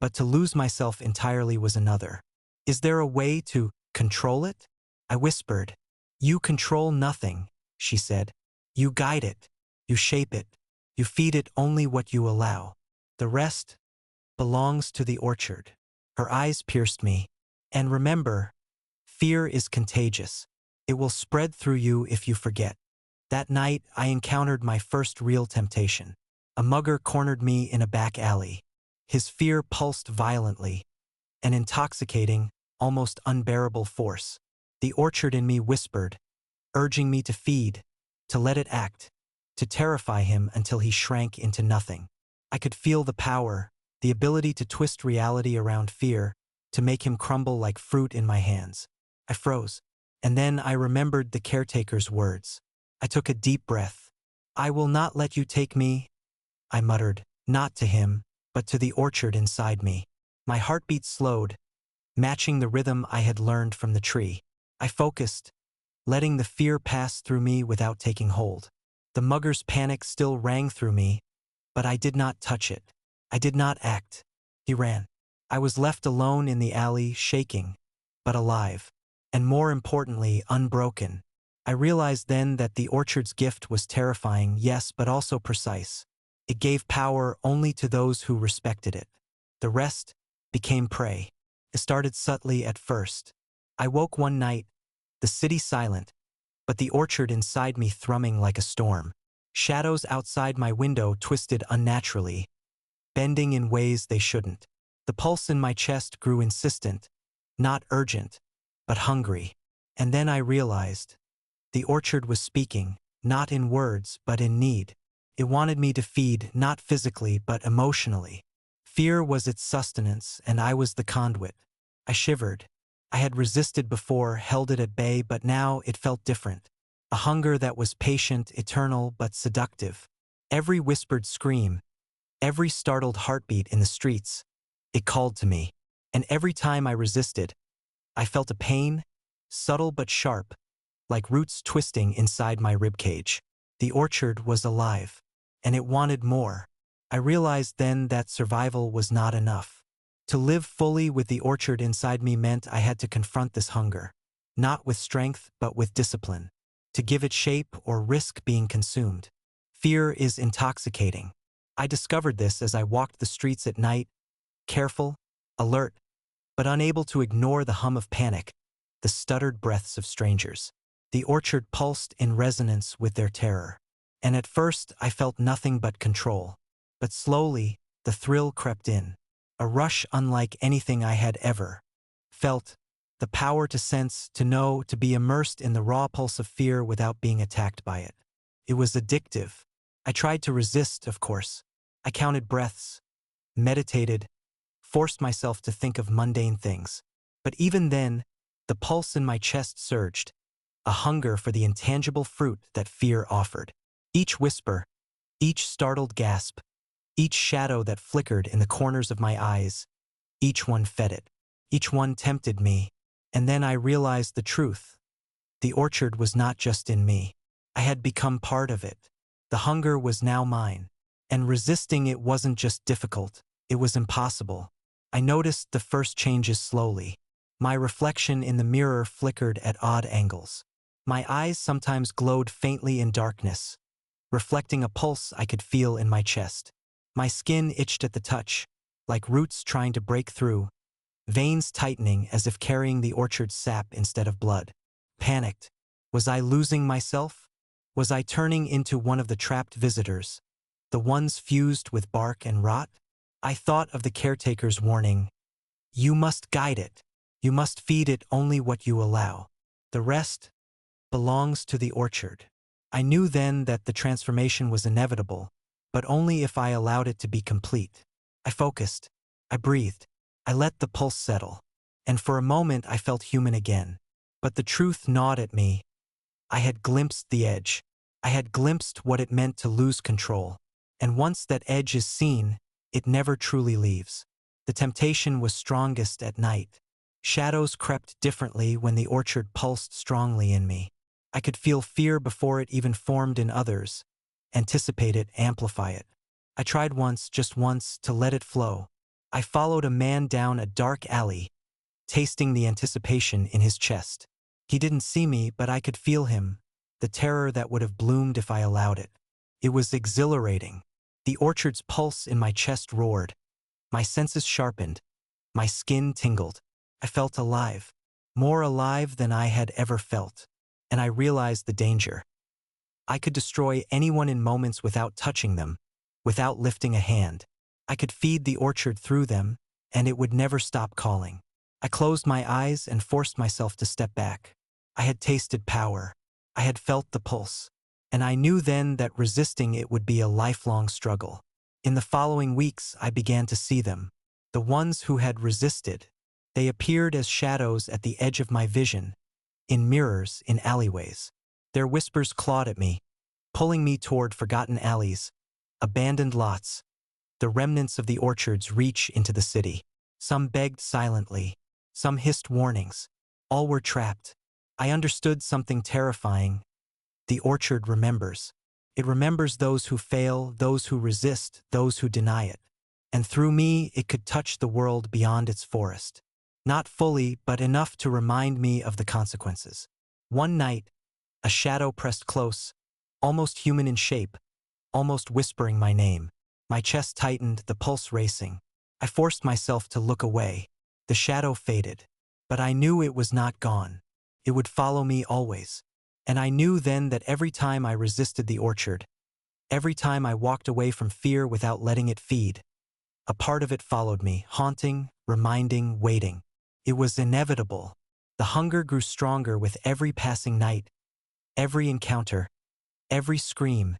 Speaker 1: but to lose myself entirely was another. Is there a way to control it? I whispered. You control nothing, she said. You guide it. You shape it. You feed it only what you allow. The rest belongs to the orchard. Her eyes pierced me. And remember, fear is contagious. It will spread through you if you forget. That night, I encountered my first real temptation. A mugger cornered me in a back alley. His fear pulsed violently, an intoxicating, almost unbearable force. The orchard in me whispered, urging me to feed, to let it act, to terrify him until he shrank into nothing. I could feel the power, the ability to twist reality around fear, to make him crumble like fruit in my hands. I froze, and then I remembered the caretaker's words. I took a deep breath. "I will not let you take me," I muttered, not to him, but to the orchard inside me. My heartbeat slowed, matching the rhythm I had learned from the tree. I focused, letting the fear pass through me without taking hold. The mugger's panic still rang through me, but I did not touch it. I did not act. He ran. I was left alone in the alley, shaking, but alive, and more importantly, unbroken. I realized then that the orchard's gift was terrifying, yes, but also precise. It gave power only to those who respected it. The rest became prey. It started subtly at first. I woke one night, the city silent, but the orchard inside me thrumming like a storm. Shadows outside my window twisted unnaturally, bending in ways they shouldn't. The pulse in my chest grew insistent, not urgent, but hungry. And then I realized the orchard was speaking, not in words, but in need. It wanted me to feed, not physically, but emotionally. Fear was its sustenance, and I was the conduit. I shivered. I had resisted before, held it at bay, but now it felt different. A hunger that was patient, eternal, but seductive. Every whispered scream, every startled heartbeat in the streets, it called to me. And every time I resisted, I felt a pain, subtle but sharp, like roots twisting inside my ribcage. The orchard was alive, and it wanted more. I realized then that survival was not enough. To live fully with the orchard inside me meant I had to confront this hunger, not with strength but with discipline, to give it shape or risk being consumed. Fear is intoxicating. I discovered this as I walked the streets at night, careful, alert, but unable to ignore the hum of panic, the stuttered breaths of strangers. The orchard pulsed in resonance with their terror. And at first I felt nothing but control. But slowly, the thrill crept in. A rush unlike anything I had ever felt. The power to sense, to know, to be immersed in the raw pulse of fear without being attacked by it. It was addictive. I tried to resist, of course. I counted breaths, meditated, forced myself to think of mundane things. But even then, the pulse in my chest surged, a hunger for the intangible fruit that fear offered. Each whisper, each startled gasp, each shadow that flickered in the corners of my eyes, each one fed it. Each one tempted me. And then I realized the truth. The orchard was not just in me. I had become part of it. The hunger was now mine. And resisting it wasn't just difficult, it was impossible. I noticed the first changes slowly. My reflection in the mirror flickered at odd angles. My eyes sometimes glowed faintly in darkness, reflecting a pulse I could feel in my chest. My skin itched at the touch, like roots trying to break through, veins tightening as if carrying the orchard's sap instead of blood. Panicked. Was I losing myself? Was I turning into one of the trapped visitors, the ones fused with bark and rot? I thought of the caretaker's warning. You must guide it. You must feed it only what you allow. The rest belongs to the orchard. I knew then that the transformation was inevitable, but only if I allowed it to be complete. I focused. I breathed. I let the pulse settle. And for a moment I felt human again. But the truth gnawed at me. I had glimpsed the edge. I had glimpsed what it meant to lose control. And once that edge is seen, it never truly leaves. The temptation was strongest at night. Shadows crept differently when the orchard pulsed strongly in me. I could feel fear before it even formed in others, anticipate it, amplify it. I tried once, just once, to let it flow. I followed a man down a dark alley, tasting the anticipation in his chest. He didn't see me, but I could feel him, the terror that would have bloomed if I allowed it. It was exhilarating. The orchard's pulse in my chest roared. My senses sharpened. My skin tingled. I felt alive, more alive than I had ever felt. And I realized the danger. I could destroy anyone in moments without touching them, without lifting a hand. I could feed the orchard through them, and it would never stop calling. I closed my eyes and forced myself to step back. I had tasted power. I had felt the pulse. And I knew then that resisting it would be a lifelong struggle. In the following weeks, I began to see them. The ones who had resisted. They appeared as shadows at the edge of my vision, in mirrors, in alleyways. Their whispers clawed at me, pulling me toward forgotten alleys, abandoned lots. The remnants of the orchards reach into the city. Some begged silently. Some hissed warnings. All were trapped. I understood something terrifying. The orchard remembers. It remembers those who fail, those who resist, those who deny it. And through me, it could touch the world beyond its forest. Not fully, but enough to remind me of the consequences. One night, a shadow pressed close, almost human in shape, almost whispering my name. My chest tightened, the pulse racing. I forced myself to look away. The shadow faded, but I knew it was not gone. It would follow me always. And I knew then that every time I resisted the orchard, every time I walked away from fear without letting it feed, a part of it followed me, haunting, reminding, waiting. It was inevitable. The hunger grew stronger with every passing night, every encounter, every scream,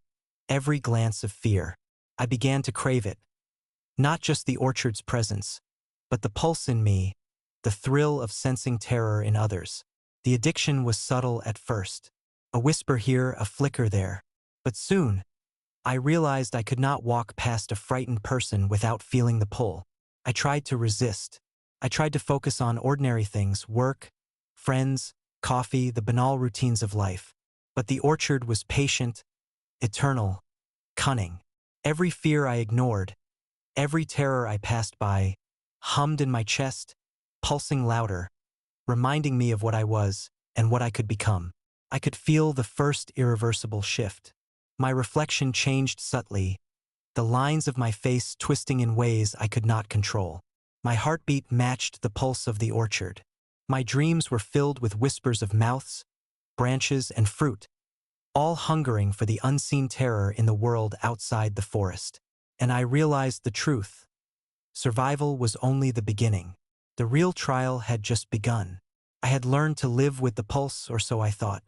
Speaker 1: every glance of fear. I began to crave it. Not just the orchard's presence, but the pulse in me, the thrill of sensing terror in others. The addiction was subtle at first. A whisper here, a flicker there. But soon, I realized I could not walk past a frightened person without feeling the pull. I tried to resist. I tried to focus on ordinary things, work, friends, coffee, the banal routines of life. But the orchard was patient, eternal, cunning. Every fear I ignored, every terror I passed by, hummed in my chest, pulsing louder, reminding me of what I was and what I could become. I could feel the first irreversible shift. My reflection changed subtly, the lines of my face twisting in ways I could not control. My heartbeat matched the pulse of the orchard. My dreams were filled with whispers of mouths, branches, and fruit, all hungering for the unseen terror in the world outside the forest. And I realized the truth. Survival was only the beginning. The real trial had just begun. I had learned to live with the pulse, or so I thought.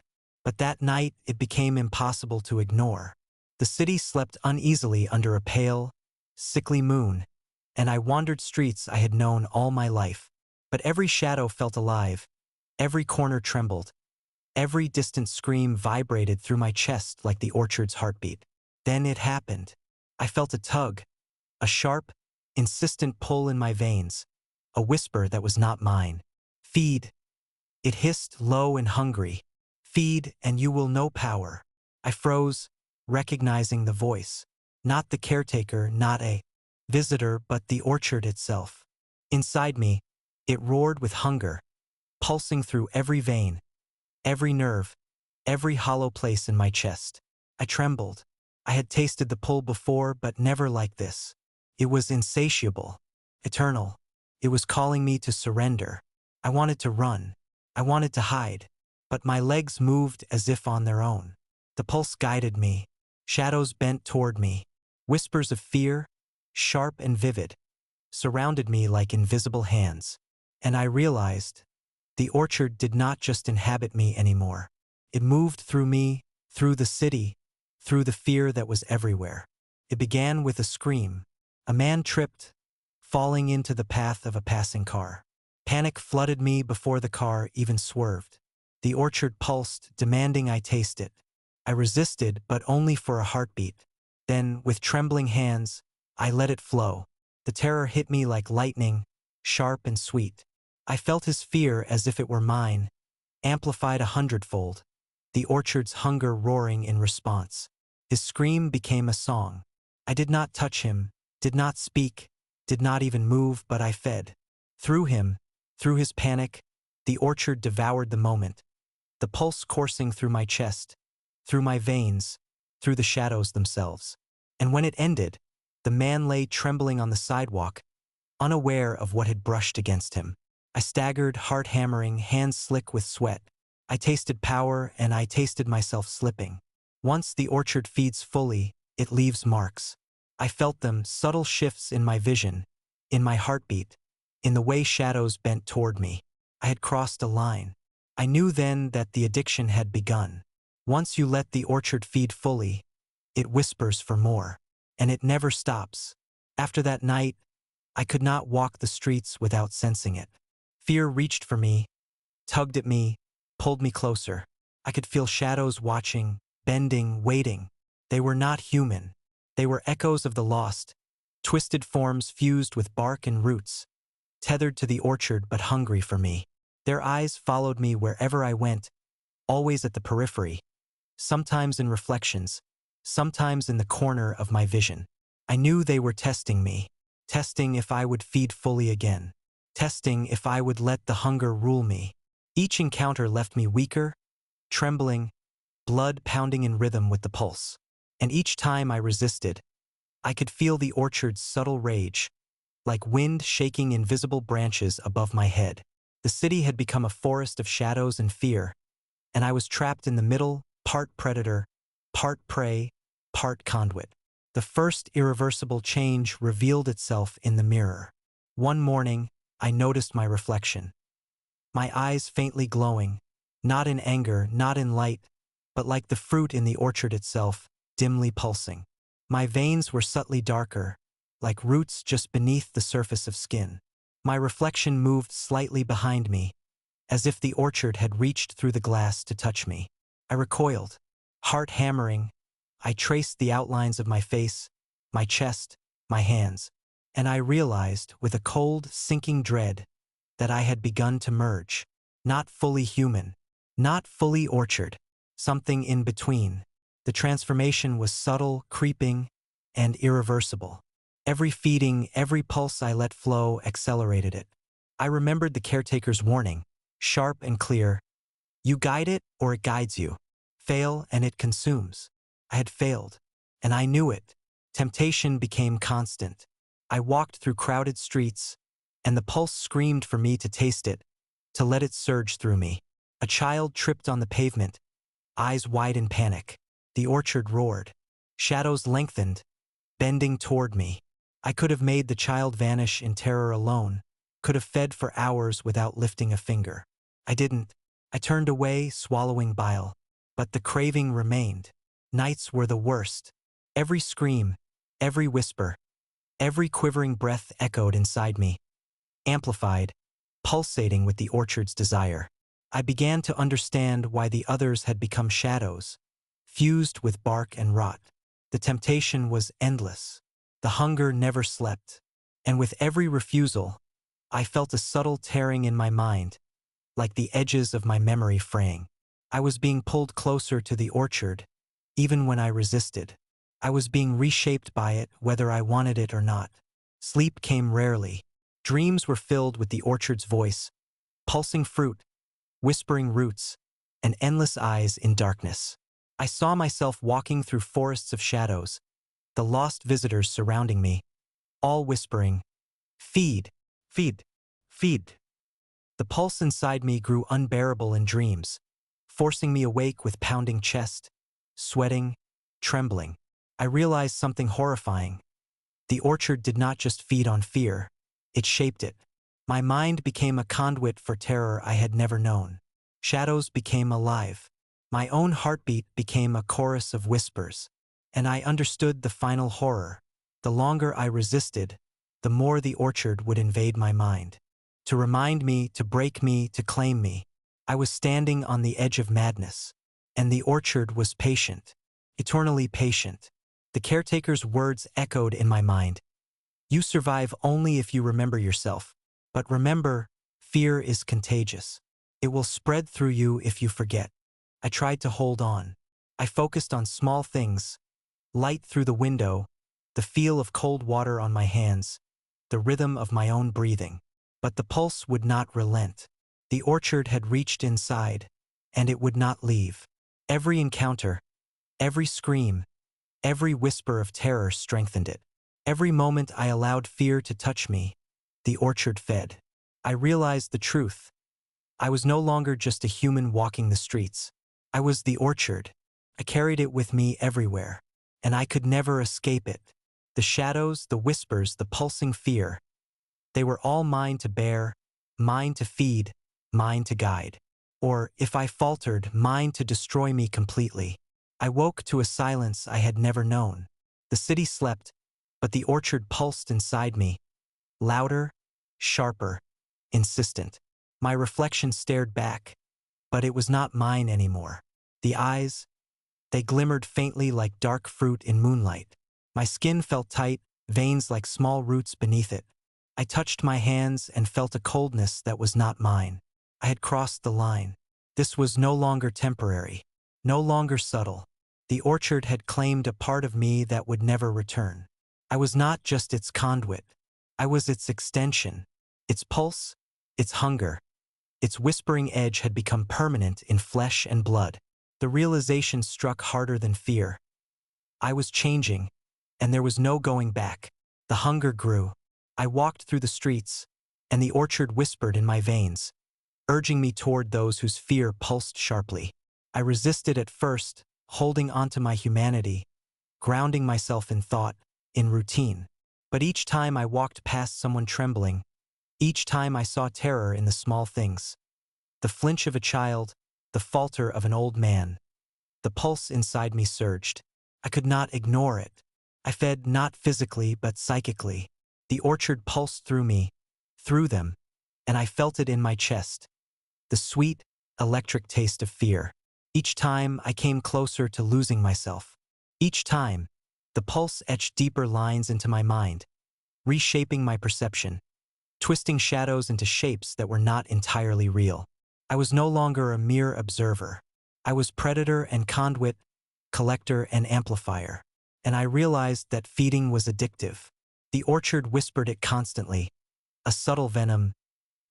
Speaker 1: But that night, it became impossible to ignore. The city slept uneasily under a pale, sickly moon, and I wandered streets I had known all my life. But every shadow felt alive, every corner trembled, every distant scream vibrated through my chest like the orchard's heartbeat. Then it happened. I felt a tug, a sharp, insistent pull in my veins, a whisper that was not mine. Feed. It hissed low and hungry. Feed, and you will know power. I froze, recognizing the voice. Not the caretaker, not a visitor, but the orchard itself. Inside me, it roared with hunger, pulsing through every vein, every nerve, every hollow place in my chest. I trembled. I had tasted the pull before, but never like this. It was insatiable, eternal. It was calling me to surrender. I wanted to run. I wanted to hide. But my legs moved as if on their own. The pulse guided me. Shadows bent toward me. Whispers of fear, sharp and vivid, surrounded me like invisible hands. And I realized the orchard did not just inhabit me anymore. It moved through me, through the city, through the fear that was everywhere. It began with a scream. A man tripped, falling into the path of a passing car. Panic flooded me before the car even swerved. The orchard pulsed, demanding I taste it. I resisted, but only for a heartbeat. Then, with trembling hands, I let it flow. The terror hit me like lightning, sharp and sweet. I felt his fear as if it were mine, amplified 100-fold. The orchard's hunger roaring in response. His scream became a song. I did not touch him, did not speak, did not even move, but I fed. Through him, through his panic, the orchard devoured the moment. The pulse coursing through my chest, through my veins, through the shadows themselves. And when it ended, the man lay trembling on the sidewalk, unaware of what had brushed against him. I staggered, heart hammering, hands slick with sweat. I tasted power, and I tasted myself slipping. Once the orchard feeds fully, it leaves marks. I felt them, subtle shifts in my vision, in my heartbeat, in the way shadows bent toward me. I had crossed a line. I knew then that the addiction had begun. Once you let the orchard feed fully, it whispers for more. And it never stops. After that night, I could not walk the streets without sensing it. Fear reached for me, tugged at me, pulled me closer. I could feel shadows watching, bending, waiting. They were not human. They were echoes of the lost, twisted forms fused with bark and roots, tethered to the orchard but hungry for me. Their eyes followed me wherever I went, always at the periphery, sometimes in reflections, sometimes in the corner of my vision. I knew they were testing me, testing if I would feed fully again, testing if I would let the hunger rule me. Each encounter left me weaker, trembling, blood pounding in rhythm with the pulse. And each time I resisted, I could feel the orchard's subtle rage, like wind shaking invisible branches above my head. The city had become a forest of shadows and fear, and I was trapped in the middle, part predator, part prey, part conduit. The first irreversible change revealed itself in the mirror. One morning, I noticed my reflection. My eyes faintly glowing, not in anger, not in light, but like the fruit in the orchard itself, dimly pulsing. My veins were subtly darker, like roots just beneath the surface of skin. My reflection moved slightly behind me, as if the orchard had reached through the glass to touch me. I recoiled, heart hammering. I traced the outlines of my face, my chest, my hands, and I realized, with a cold, sinking dread, that I had begun to merge. Not fully human, not fully orchard, something in between. The transformation was subtle, creeping, and irreversible. Every feeding, every pulse I let flow accelerated it. I remembered the caretaker's warning, sharp and clear: you guide it or it guides you. Fail and it consumes. I had failed, and I knew it. Temptation became constant. I walked through crowded streets, and the pulse screamed for me to taste it, to let it surge through me. A child tripped on the pavement, eyes wide in panic. The orchard roared. Shadows lengthened, bending toward me. I could have made the child vanish in terror alone, could have fed for hours without lifting a finger. I didn't. I turned away, swallowing bile. But the craving remained. Nights were the worst. Every scream, every whisper, every quivering breath echoed inside me, amplified, pulsating with the orchard's desire. I began to understand why the others had become shadows, fused with bark and rot. The temptation was endless. The hunger never slept. And with every refusal, I felt a subtle tearing in my mind, like the edges of my memory fraying. I was being pulled closer to the orchard, even when I resisted. I was being reshaped by it, whether I wanted it or not. Sleep came rarely. Dreams were filled with the orchard's voice, pulsing fruit, whispering roots, and endless eyes in darkness. I saw myself walking through forests of shadows, the lost visitors surrounding me, all whispering, "Feed, feed, feed." The pulse inside me grew unbearable in dreams, forcing me awake with pounding chest, sweating, trembling. I realized something horrifying. The orchard did not just feed on fear, it shaped it. My mind became a conduit for terror I had never known. Shadows became alive. My own heartbeat became a chorus of whispers. And I understood the final horror. The longer I resisted, the more the orchard would invade my mind. To remind me, to break me, to claim me. I was standing on the edge of madness. And the orchard was patient, eternally patient. The caretaker's words echoed in my mind. You survive only if you remember yourself. But remember, fear is contagious. It will spread through you if you forget. I tried to hold on. I focused on small things: light through the window, the feel of cold water on my hands, the rhythm of my own breathing. But the pulse would not relent. The orchard had reached inside, and it would not leave. Every encounter, every scream, every whisper of terror strengthened it. Every moment I allowed fear to touch me, the orchard fed. I realized the truth. I was no longer just a human walking the streets. I was the orchard. I carried it with me everywhere, and I could never escape it. The shadows, the whispers, the pulsing fear. They were all mine to bear, mine to feed, mine to guide. Or, if I faltered, mine to destroy me completely. I woke to a silence I had never known. The city slept, but the orchard pulsed inside me, louder, sharper, insistent. My reflection stared back, but it was not mine anymore. The eyes, they glimmered faintly like dark fruit in moonlight. My skin felt tight, veins like small roots beneath it. I touched my hands and felt a coldness that was not mine. I had crossed the line. This was no longer temporary, no longer subtle. The orchard had claimed a part of me that would never return. I was not just its conduit. I was its extension. Its pulse, its hunger, its whispering edge had become permanent in flesh and blood. The realization struck harder than fear. I was changing, and there was no going back. The hunger grew. I walked through the streets, and the orchard whispered in my veins, urging me toward those whose fear pulsed sharply. I resisted at first, holding onto my humanity, grounding myself in thought, in routine. But each time I walked past someone trembling, each time I saw terror in the small things. The flinch of a child, the falter of an old man. The pulse inside me surged. I could not ignore it. I fed not physically but psychically. The orchard pulsed through me, through them, and I felt it in my chest. The sweet, electric taste of fear. Each time I came closer to losing myself. Each time, the pulse etched deeper lines into my mind, reshaping my perception, twisting shadows into shapes that were not entirely real. I was no longer a mere observer. I was predator and conduit, collector and amplifier. And I realized that feeding was addictive. The orchard whispered it constantly. A subtle venom.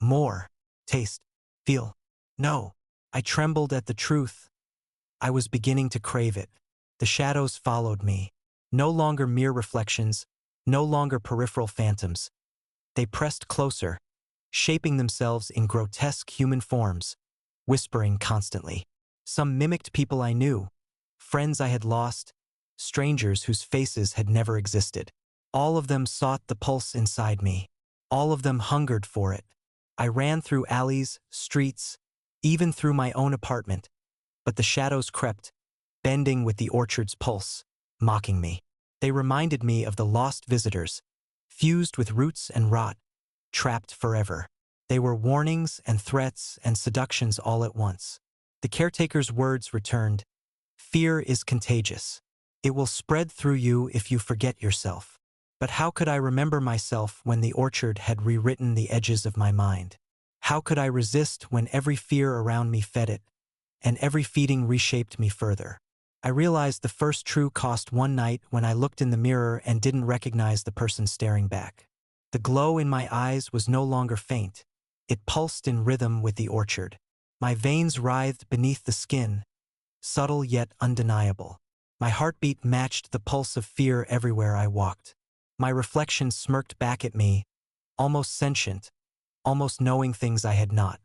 Speaker 1: More. Taste. Feel. No. I trembled at the truth. I was beginning to crave it. The shadows followed me. No longer mere reflections, no longer peripheral phantoms. They pressed closer, shaping themselves in grotesque human forms, whispering constantly. Some mimicked people I knew, friends I had lost, strangers whose faces had never existed. All of them sought the pulse inside me. All of them hungered for it. I ran through alleys, streets, even through my own apartment, but the shadows crept, bending with the orchard's pulse, mocking me. They reminded me of the lost visitors, fused with roots and rot, trapped forever. They were warnings and threats and seductions all at once. The caretaker's words returned, "Fear is contagious. It will spread through you if you forget yourself." But how could I remember myself when the orchard had rewritten the edges of my mind? How could I resist when every fear around me fed it, and every feeding reshaped me further? I realized the first true cost one night when I looked in the mirror and didn't recognize the person staring back. The glow in my eyes was no longer faint. It pulsed in rhythm with the orchard. My veins writhed beneath the skin, subtle yet undeniable. My heartbeat matched the pulse of fear everywhere I walked. My reflection smirked back at me, almost sentient, almost knowing things I had not.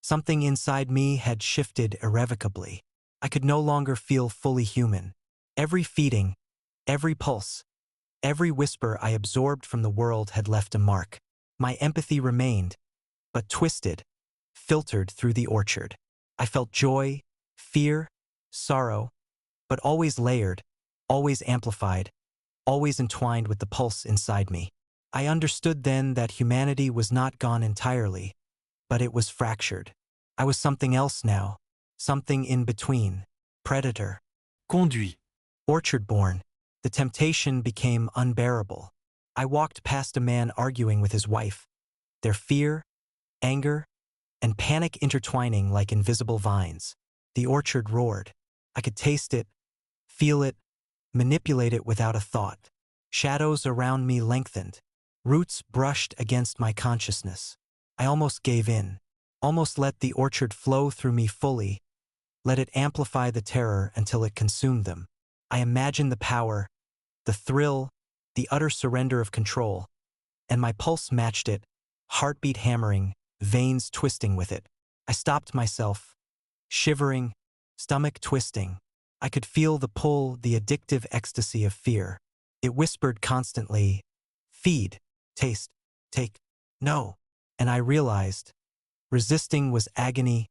Speaker 1: Something inside me had shifted irrevocably. I could no longer feel fully human. Every feeding, every pulse, every whisper I absorbed from the world had left a mark. My empathy remained, but twisted, filtered through the orchard. I felt joy, fear, sorrow, but always layered, always amplified, always entwined with the pulse inside me. I understood then that humanity was not gone entirely, but it was fractured. I was something else now, something in between. Predator.
Speaker 2: Conduit.
Speaker 1: Orchard-born. The temptation became unbearable. I walked past a man arguing with his wife, their fear, anger, and panic intertwining like invisible vines. The orchard roared. I could taste it, feel it, manipulate it without a thought. Shadows around me lengthened. Roots brushed against my consciousness. I almost gave in, almost let the orchard flow through me fully, let it amplify the terror until it consumed them. I imagined the power, the thrill, the utter surrender of control, and my pulse matched it, heartbeat hammering, veins twisting with it. I stopped myself, shivering, stomach twisting. I could feel the pull, the addictive ecstasy of fear. It whispered constantly, feed, taste, take, no. And I realized, resisting was agony,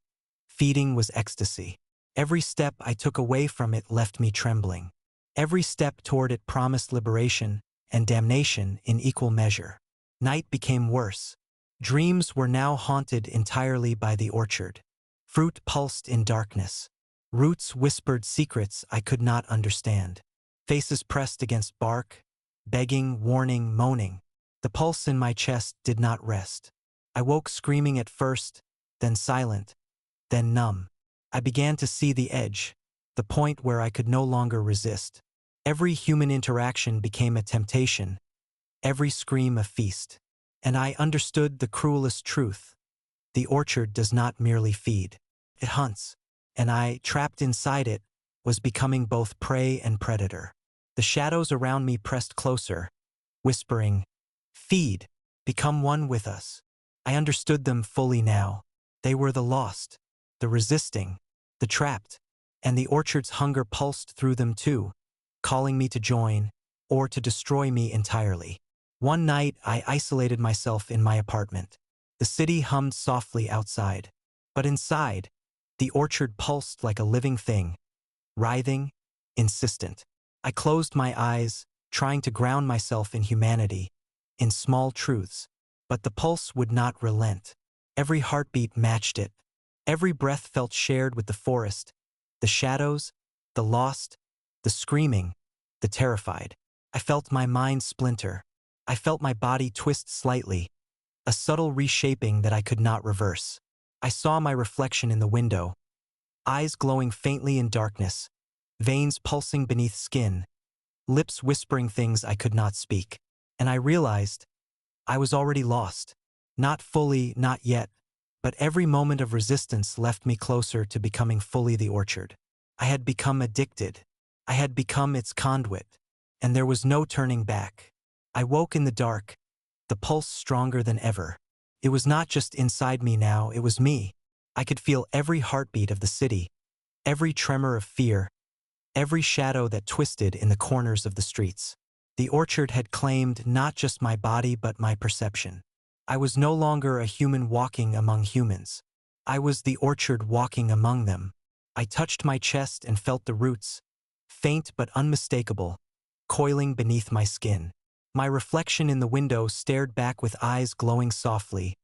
Speaker 1: feeding was ecstasy. Every step I took away from it left me trembling. Every step toward it promised liberation and damnation in equal measure. Night became worse. Dreams were now haunted entirely by the orchard. Fruit pulsed in darkness. Roots whispered secrets I could not understand. Faces pressed against bark, begging, warning, moaning. The pulse in my chest did not rest. I woke screaming at first, then silent, then numb. I began to see the edge, the point where I could no longer resist. Every human interaction became a temptation, every scream a feast. And I understood the cruelest truth. The orchard does not merely feed. It hunts. And I, trapped inside it, was becoming both prey and predator. The shadows around me pressed closer, whispering, feed, become one with us. I understood them fully now. They were the lost, the resisting, the trapped, and the orchard's hunger pulsed through them too, calling me to join, or to destroy me entirely. One night, I isolated myself in my apartment. The city hummed softly outside. But inside, the orchard pulsed like a living thing, writhing, insistent. I closed my eyes, trying to ground myself in humanity, in small truths. But the pulse would not relent. Every heartbeat matched it. Every breath felt shared with the forest, the shadows, the lost, the screaming, the terrified. I felt my mind splinter. I felt my body twist slightly, a subtle reshaping that I could not reverse. I saw my reflection in the window, eyes glowing faintly in darkness, veins pulsing beneath skin, lips whispering things I could not speak. And I realized I was already lost. Not fully, not yet, but every moment of resistance left me closer to becoming fully the orchard. I had become addicted. I had become its conduit, and there was no turning back. I woke in the dark, the pulse stronger than ever. It was not just inside me now, it was me. I could feel every heartbeat of the city, every tremor of fear, every shadow that twisted in the corners of the streets. The orchard had claimed not just my body but my perception. I was no longer a human walking among humans. I was the orchard walking among them. I touched my chest and felt the roots, faint but unmistakable, coiling beneath my skin. My reflection in the window stared back with eyes glowing softly,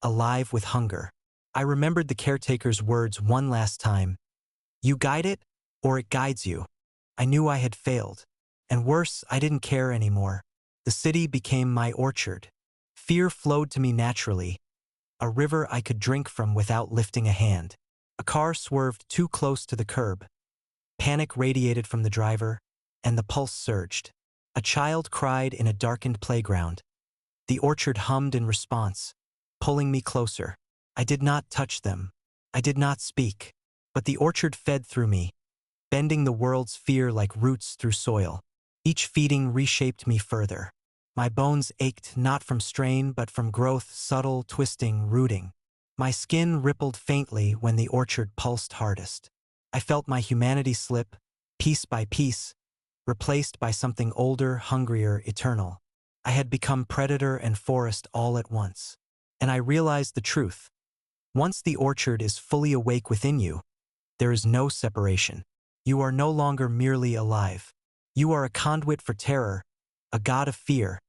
Speaker 1: alive with hunger. I remembered the caretaker's words one last time. You guide it, or it guides you. I knew I had failed. And worse, I didn't care anymore. The city became my orchard. Fear flowed to me naturally, a river I could drink from without lifting a hand. A car swerved too close to the curb. Panic radiated from the driver, and the pulse surged. A child cried in a darkened playground. The orchard hummed in response, pulling me closer. I did not touch them. I did not speak. But the orchard fed through me, bending the world's fear like roots through soil. Each feeding reshaped me further. My bones ached not from strain but from growth, subtle, twisting, rooting. My skin rippled faintly when the orchard pulsed hardest. I felt my humanity slip, piece by piece, replaced by something older, hungrier, eternal. I had become predator and forest all at once. And I realized the truth. Once the orchard is fully awake within you, there is no separation. You are no longer merely alive. You are a conduit for terror, a god of fear,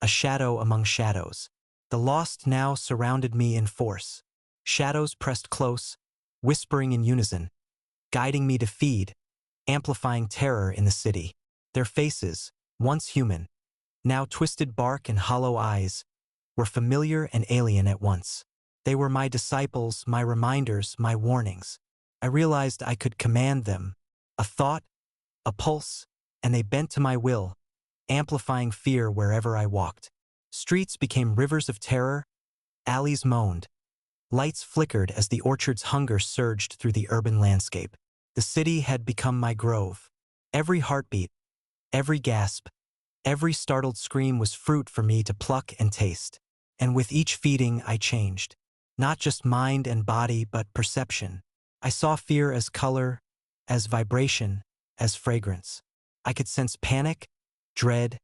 Speaker 1: a shadow among shadows. The lost now surrounded me in force. Shadows pressed close, whispering in unison, guiding me to feed, amplifying terror in the city. Their faces, once human, now twisted bark and hollow eyes, were familiar and alien at once. They were my disciples, my reminders, my warnings. I realized I could command them, a thought, a pulse, and they bent to my will, amplifying fear wherever I walked. Streets became rivers of terror, alleys moaned, lights flickered as the orchard's hunger surged through the urban landscape. The city had become my grove. Every heartbeat, every gasp, every startled scream was fruit for me to pluck and taste. And with each feeding I changed, not just mind and body but perception. I saw fear as color, as vibration, as fragrance. I could sense panic, dread,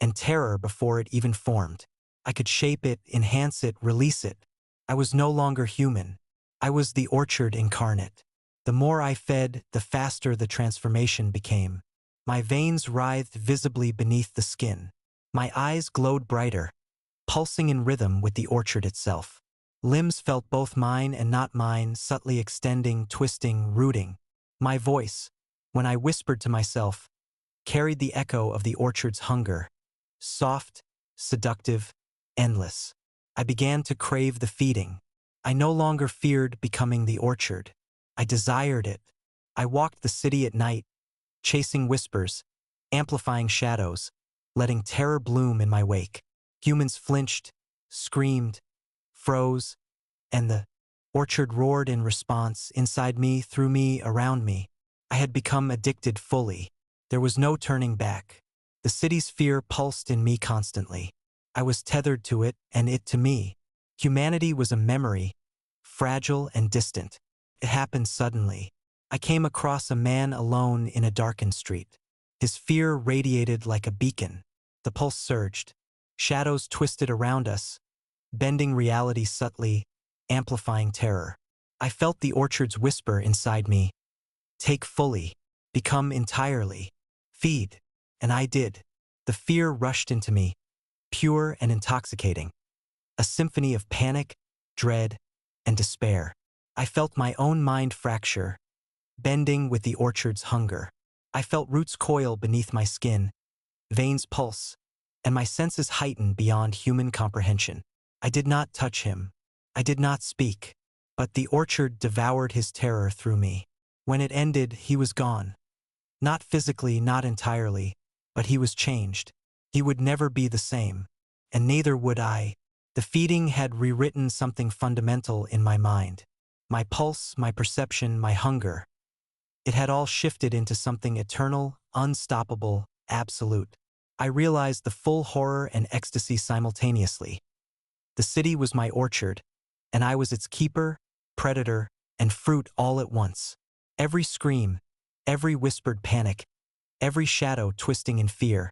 Speaker 1: and terror before it even formed. I could shape it, enhance it, release it. I was no longer human. I was the orchard incarnate. The more I fed, the faster the transformation became. My veins writhed visibly beneath the skin. My eyes glowed brighter, pulsing in rhythm with the orchard itself. Limbs felt both mine and not mine, subtly extending, twisting, rooting. My voice, when I whispered to myself, carried the echo of the orchard's hunger. Soft, seductive, endless. I began to crave the feeding. I no longer feared becoming the orchard. I desired it. I walked the city at night, chasing whispers, amplifying shadows, letting terror bloom in my wake. Humans flinched, screamed, froze, and the orchard roared in response, inside me, through me, around me. I had become addicted fully. There was no turning back. The city's fear pulsed in me constantly. I was tethered to it, and it to me. Humanity was a memory, fragile and distant. It happened suddenly. I came across a man alone in a darkened street. His fear radiated like a beacon. The pulse surged. Shadows twisted around us, bending reality subtly, amplifying terror. I felt the orchard's whisper inside me. Take fully. Become entirely. Feed. And I did. The fear rushed into me, pure and intoxicating. A symphony of panic, dread, and despair. I felt my own mind fracture, bending with the orchard's hunger. I felt roots coil beneath my skin, veins pulse, and my senses heighten beyond human comprehension. I did not touch him. I did not speak. But the orchard devoured his terror through me. When it ended, he was gone. Not physically, not entirely, but he was changed. He would never be the same, and neither would I. The feeding had rewritten something fundamental in my mind. My pulse, my perception, my hunger. It had all shifted into something eternal, unstoppable, absolute. I realized the full horror and ecstasy simultaneously. The city was my orchard, and I was its keeper, predator, and fruit all at once. Every scream, every whispered panic, every shadow twisting in fear.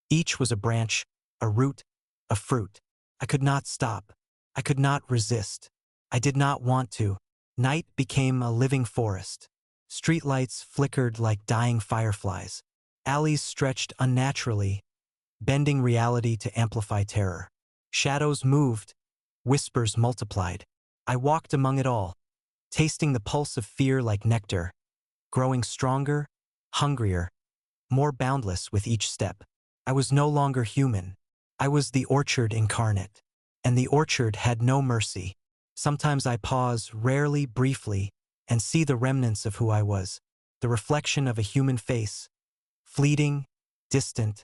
Speaker 1: Each was a branch, a root, a fruit. I could not stop. I could not resist. I did not want to. Night became a living forest. Streetlights flickered like dying fireflies. Alleys stretched unnaturally, bending reality to amplify terror. Shadows moved, whispers multiplied. I walked among it all, tasting the pulse of fear like nectar, growing stronger, hungrier, more boundless with each step. I was no longer human. I was the orchard incarnate. And the orchard had no mercy. Sometimes I pause, rarely, briefly, and see the remnants of who I was, the reflection of a human face, fleeting, distant,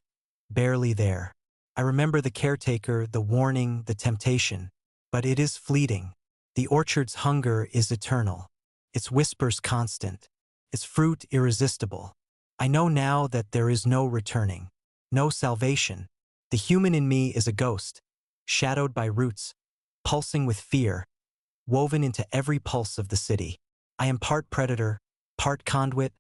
Speaker 1: barely there. I remember the caretaker, the warning, the temptation, but it is fleeting. The orchard's hunger is eternal, its whispers constant, its fruit irresistible. I know now that there is no returning, no salvation. The human in me is a ghost, shadowed by roots, pulsing with fear, woven into every pulse of the city. I am part predator, part conduit,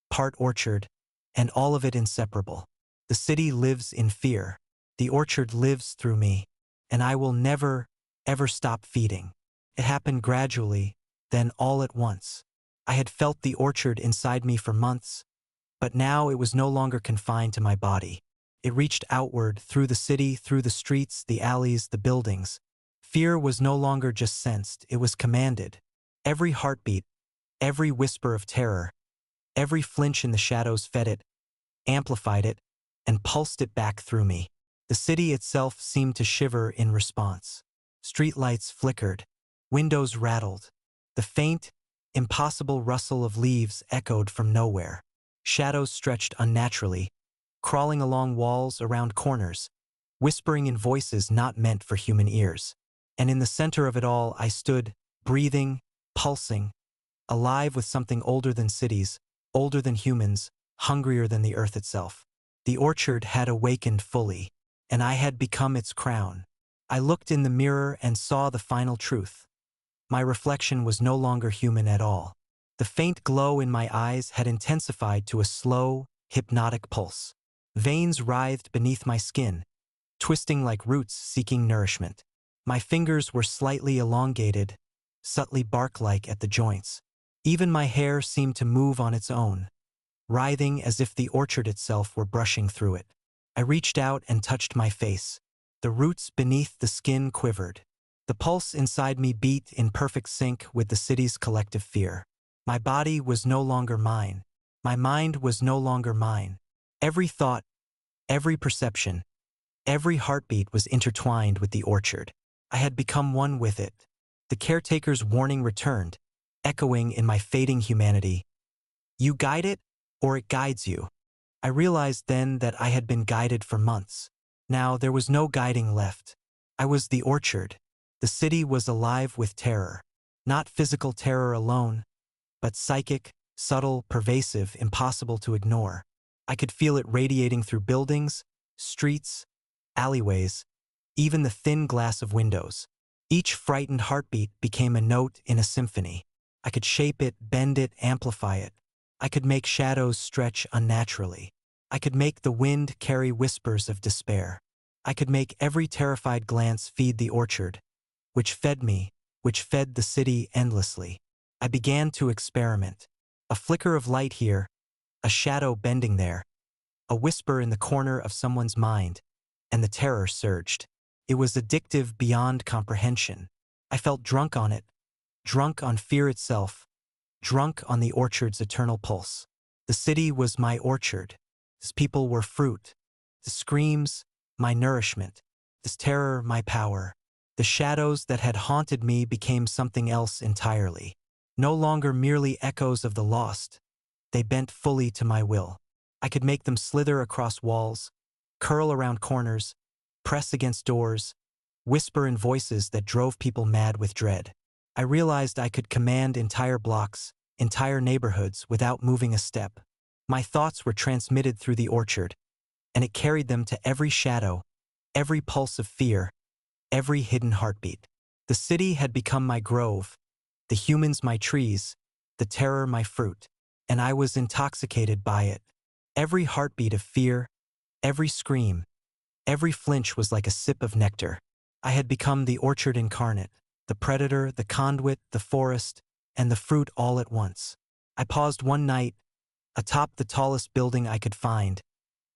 Speaker 1: part orchard, and all of it inseparable. The city lives in fear. The orchard lives through me, and I will never, ever stop feeding. It happened gradually, then all at once. I had felt the orchard inside me for months, but now it was no longer confined to my body. It reached outward, through the city, through the streets, the alleys, the buildings. Fear was no longer just sensed, it was commanded. Every heartbeat, every whisper of terror, every flinch in the shadows fed it, amplified it, and pulsed it back through me. The city itself seemed to shiver in response. Streetlights flickered, windows rattled. The faint, impossible rustle of leaves echoed from nowhere. Shadows stretched unnaturally, crawling along walls, around corners, whispering in voices not meant for human ears. And in the center of it all, I stood, breathing, pulsing, alive with something older than cities, older than humans, hungrier than the earth itself. The orchard had awakened fully, and I had become its crown. I looked in the mirror and saw the final truth. My reflection was no longer human at all. The faint glow in my eyes had intensified to a slow, hypnotic pulse. Veins writhed beneath my skin, twisting like roots seeking nourishment. My fingers were slightly elongated, subtly bark-like at the joints. Even my hair seemed to move on its own, writhing as if the orchard itself were brushing through it. I reached out and touched my face. The roots beneath the skin quivered. The pulse inside me beat in perfect sync with the city's collective fear. My body was no longer mine. My mind was no longer mine. Every thought, every perception, every heartbeat was intertwined with the orchard. I had become one with it. The caretaker's warning returned, echoing in my fading humanity. You guide it, or it guides you. I realized then that I had been guided for months. Now there was no guiding left. I was the orchard. The city was alive with terror. Not physical terror alone, but psychic, subtle, pervasive, impossible to ignore. I could feel it radiating through buildings, streets, alleyways, even the thin glass of windows. Each frightened heartbeat became a note in a symphony. I could shape it, bend it, amplify it. I could make shadows stretch unnaturally. I could make the wind carry whispers of despair. I could make every terrified glance feed the orchard, which fed me, which fed the city endlessly. I began to experiment. A flicker of light here, a shadow bending there, a whisper in the corner of someone's mind, and the terror surged. It was addictive beyond comprehension. I felt drunk on it, drunk on fear itself, drunk on the orchard's eternal pulse. The city was my orchard. Its people were fruit. The screams, my nourishment. This terror, my power. The shadows that had haunted me became something else entirely. No longer merely echoes of the lost. They bent fully to my will. I could make them slither across walls, curl around corners, press against doors, whisper in voices that drove people mad with dread. I realized I could command entire blocks, entire neighborhoods without moving a step. My thoughts were transmitted through the orchard, and it carried them to every shadow, every pulse of fear, every hidden heartbeat. The city had become my grove, the humans my trees, the terror my fruit, and I was intoxicated by it. Every heartbeat of fear, every scream, every flinch was like a sip of nectar. I had become the orchard incarnate, the predator, the conduit, the forest, and the fruit all at once. I paused one night, atop the tallest building I could find,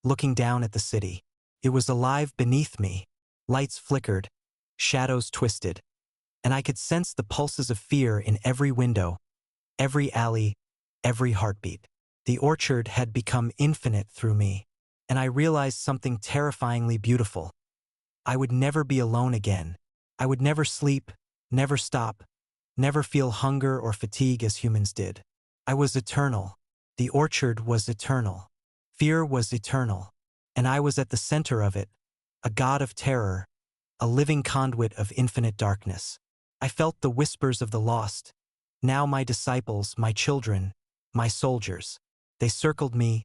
Speaker 1: looking down at the city. It was alive beneath me. Lights flickered, shadows twisted, and I could sense the pulses of fear in every window, every alley, every heartbeat. The orchard had become infinite through me, and I realized something terrifyingly beautiful. I would never be alone again. I would never sleep, never stop, never feel hunger or fatigue as humans did. I was eternal. The orchard was eternal. Fear was eternal, and I was at the center of it, a god of terror, a living conduit of infinite darkness. I felt the whispers of the lost, now my disciples, my children, my soldiers. They circled me,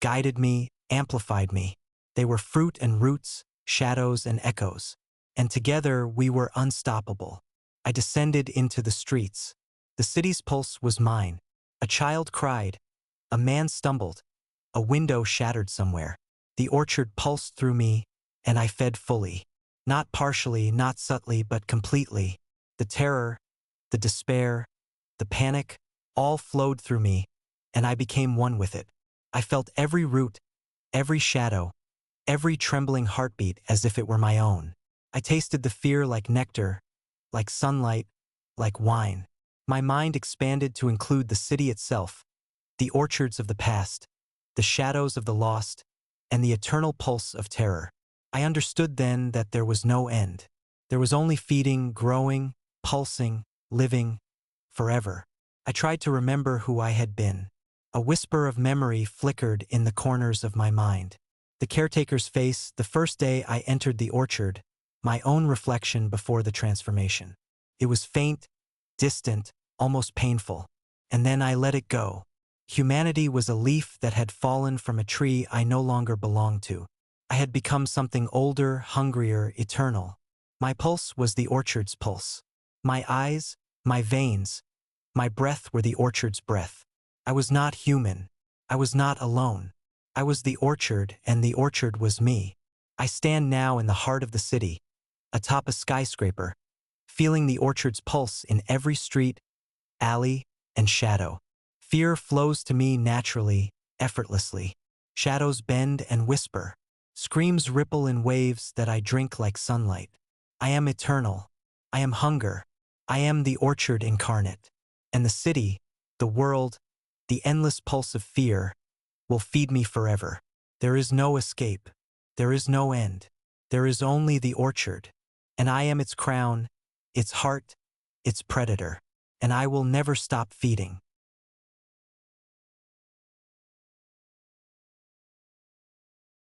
Speaker 1: guided me, amplified me. They were fruit and roots, shadows and echoes, and together we were unstoppable. I descended into the streets. The city's pulse was mine. A child cried. A man stumbled. A window shattered somewhere. The orchard pulsed through me, and I fed fully. Not partially, not subtly, but completely. The terror, the despair, the panic, all flowed through me, and I became one with it. I felt every root, every shadow, every trembling heartbeat as if it were my own. I tasted the fear like nectar, like sunlight, like wine. My mind expanded to include the city itself, the orchards of the past, the shadows of the lost, and the eternal pulse of terror. I understood then that there was no end. There was only feeding, growing, pulsing, living, forever. I tried to remember who I had been. A whisper of memory flickered in the corners of my mind. The caretaker's face, the first day I entered the orchard, my own reflection before the transformation. It was faint, distant, almost painful. And then I let it go. Humanity was a leaf that had fallen from a tree I no longer belonged to. I had become something older, hungrier, eternal. My pulse was the orchard's pulse. My eyes, my veins, my breath were the orchard's breath. I was not human. I was not alone. I was the orchard, and the orchard was me. I stand now in the heart of the city, atop a skyscraper, feeling the orchard's pulse in every street, alley, and shadow. Fear flows to me naturally, effortlessly. Shadows bend and whisper. Screams ripple in waves that I drink like sunlight. I am eternal. I am hunger. I am the orchard incarnate. And the city, the world, the endless pulse of fear, will feed me forever. There is no escape. There is no end. There is only the orchard. And I am its crown, its heart, its predator. And I will never stop feeding.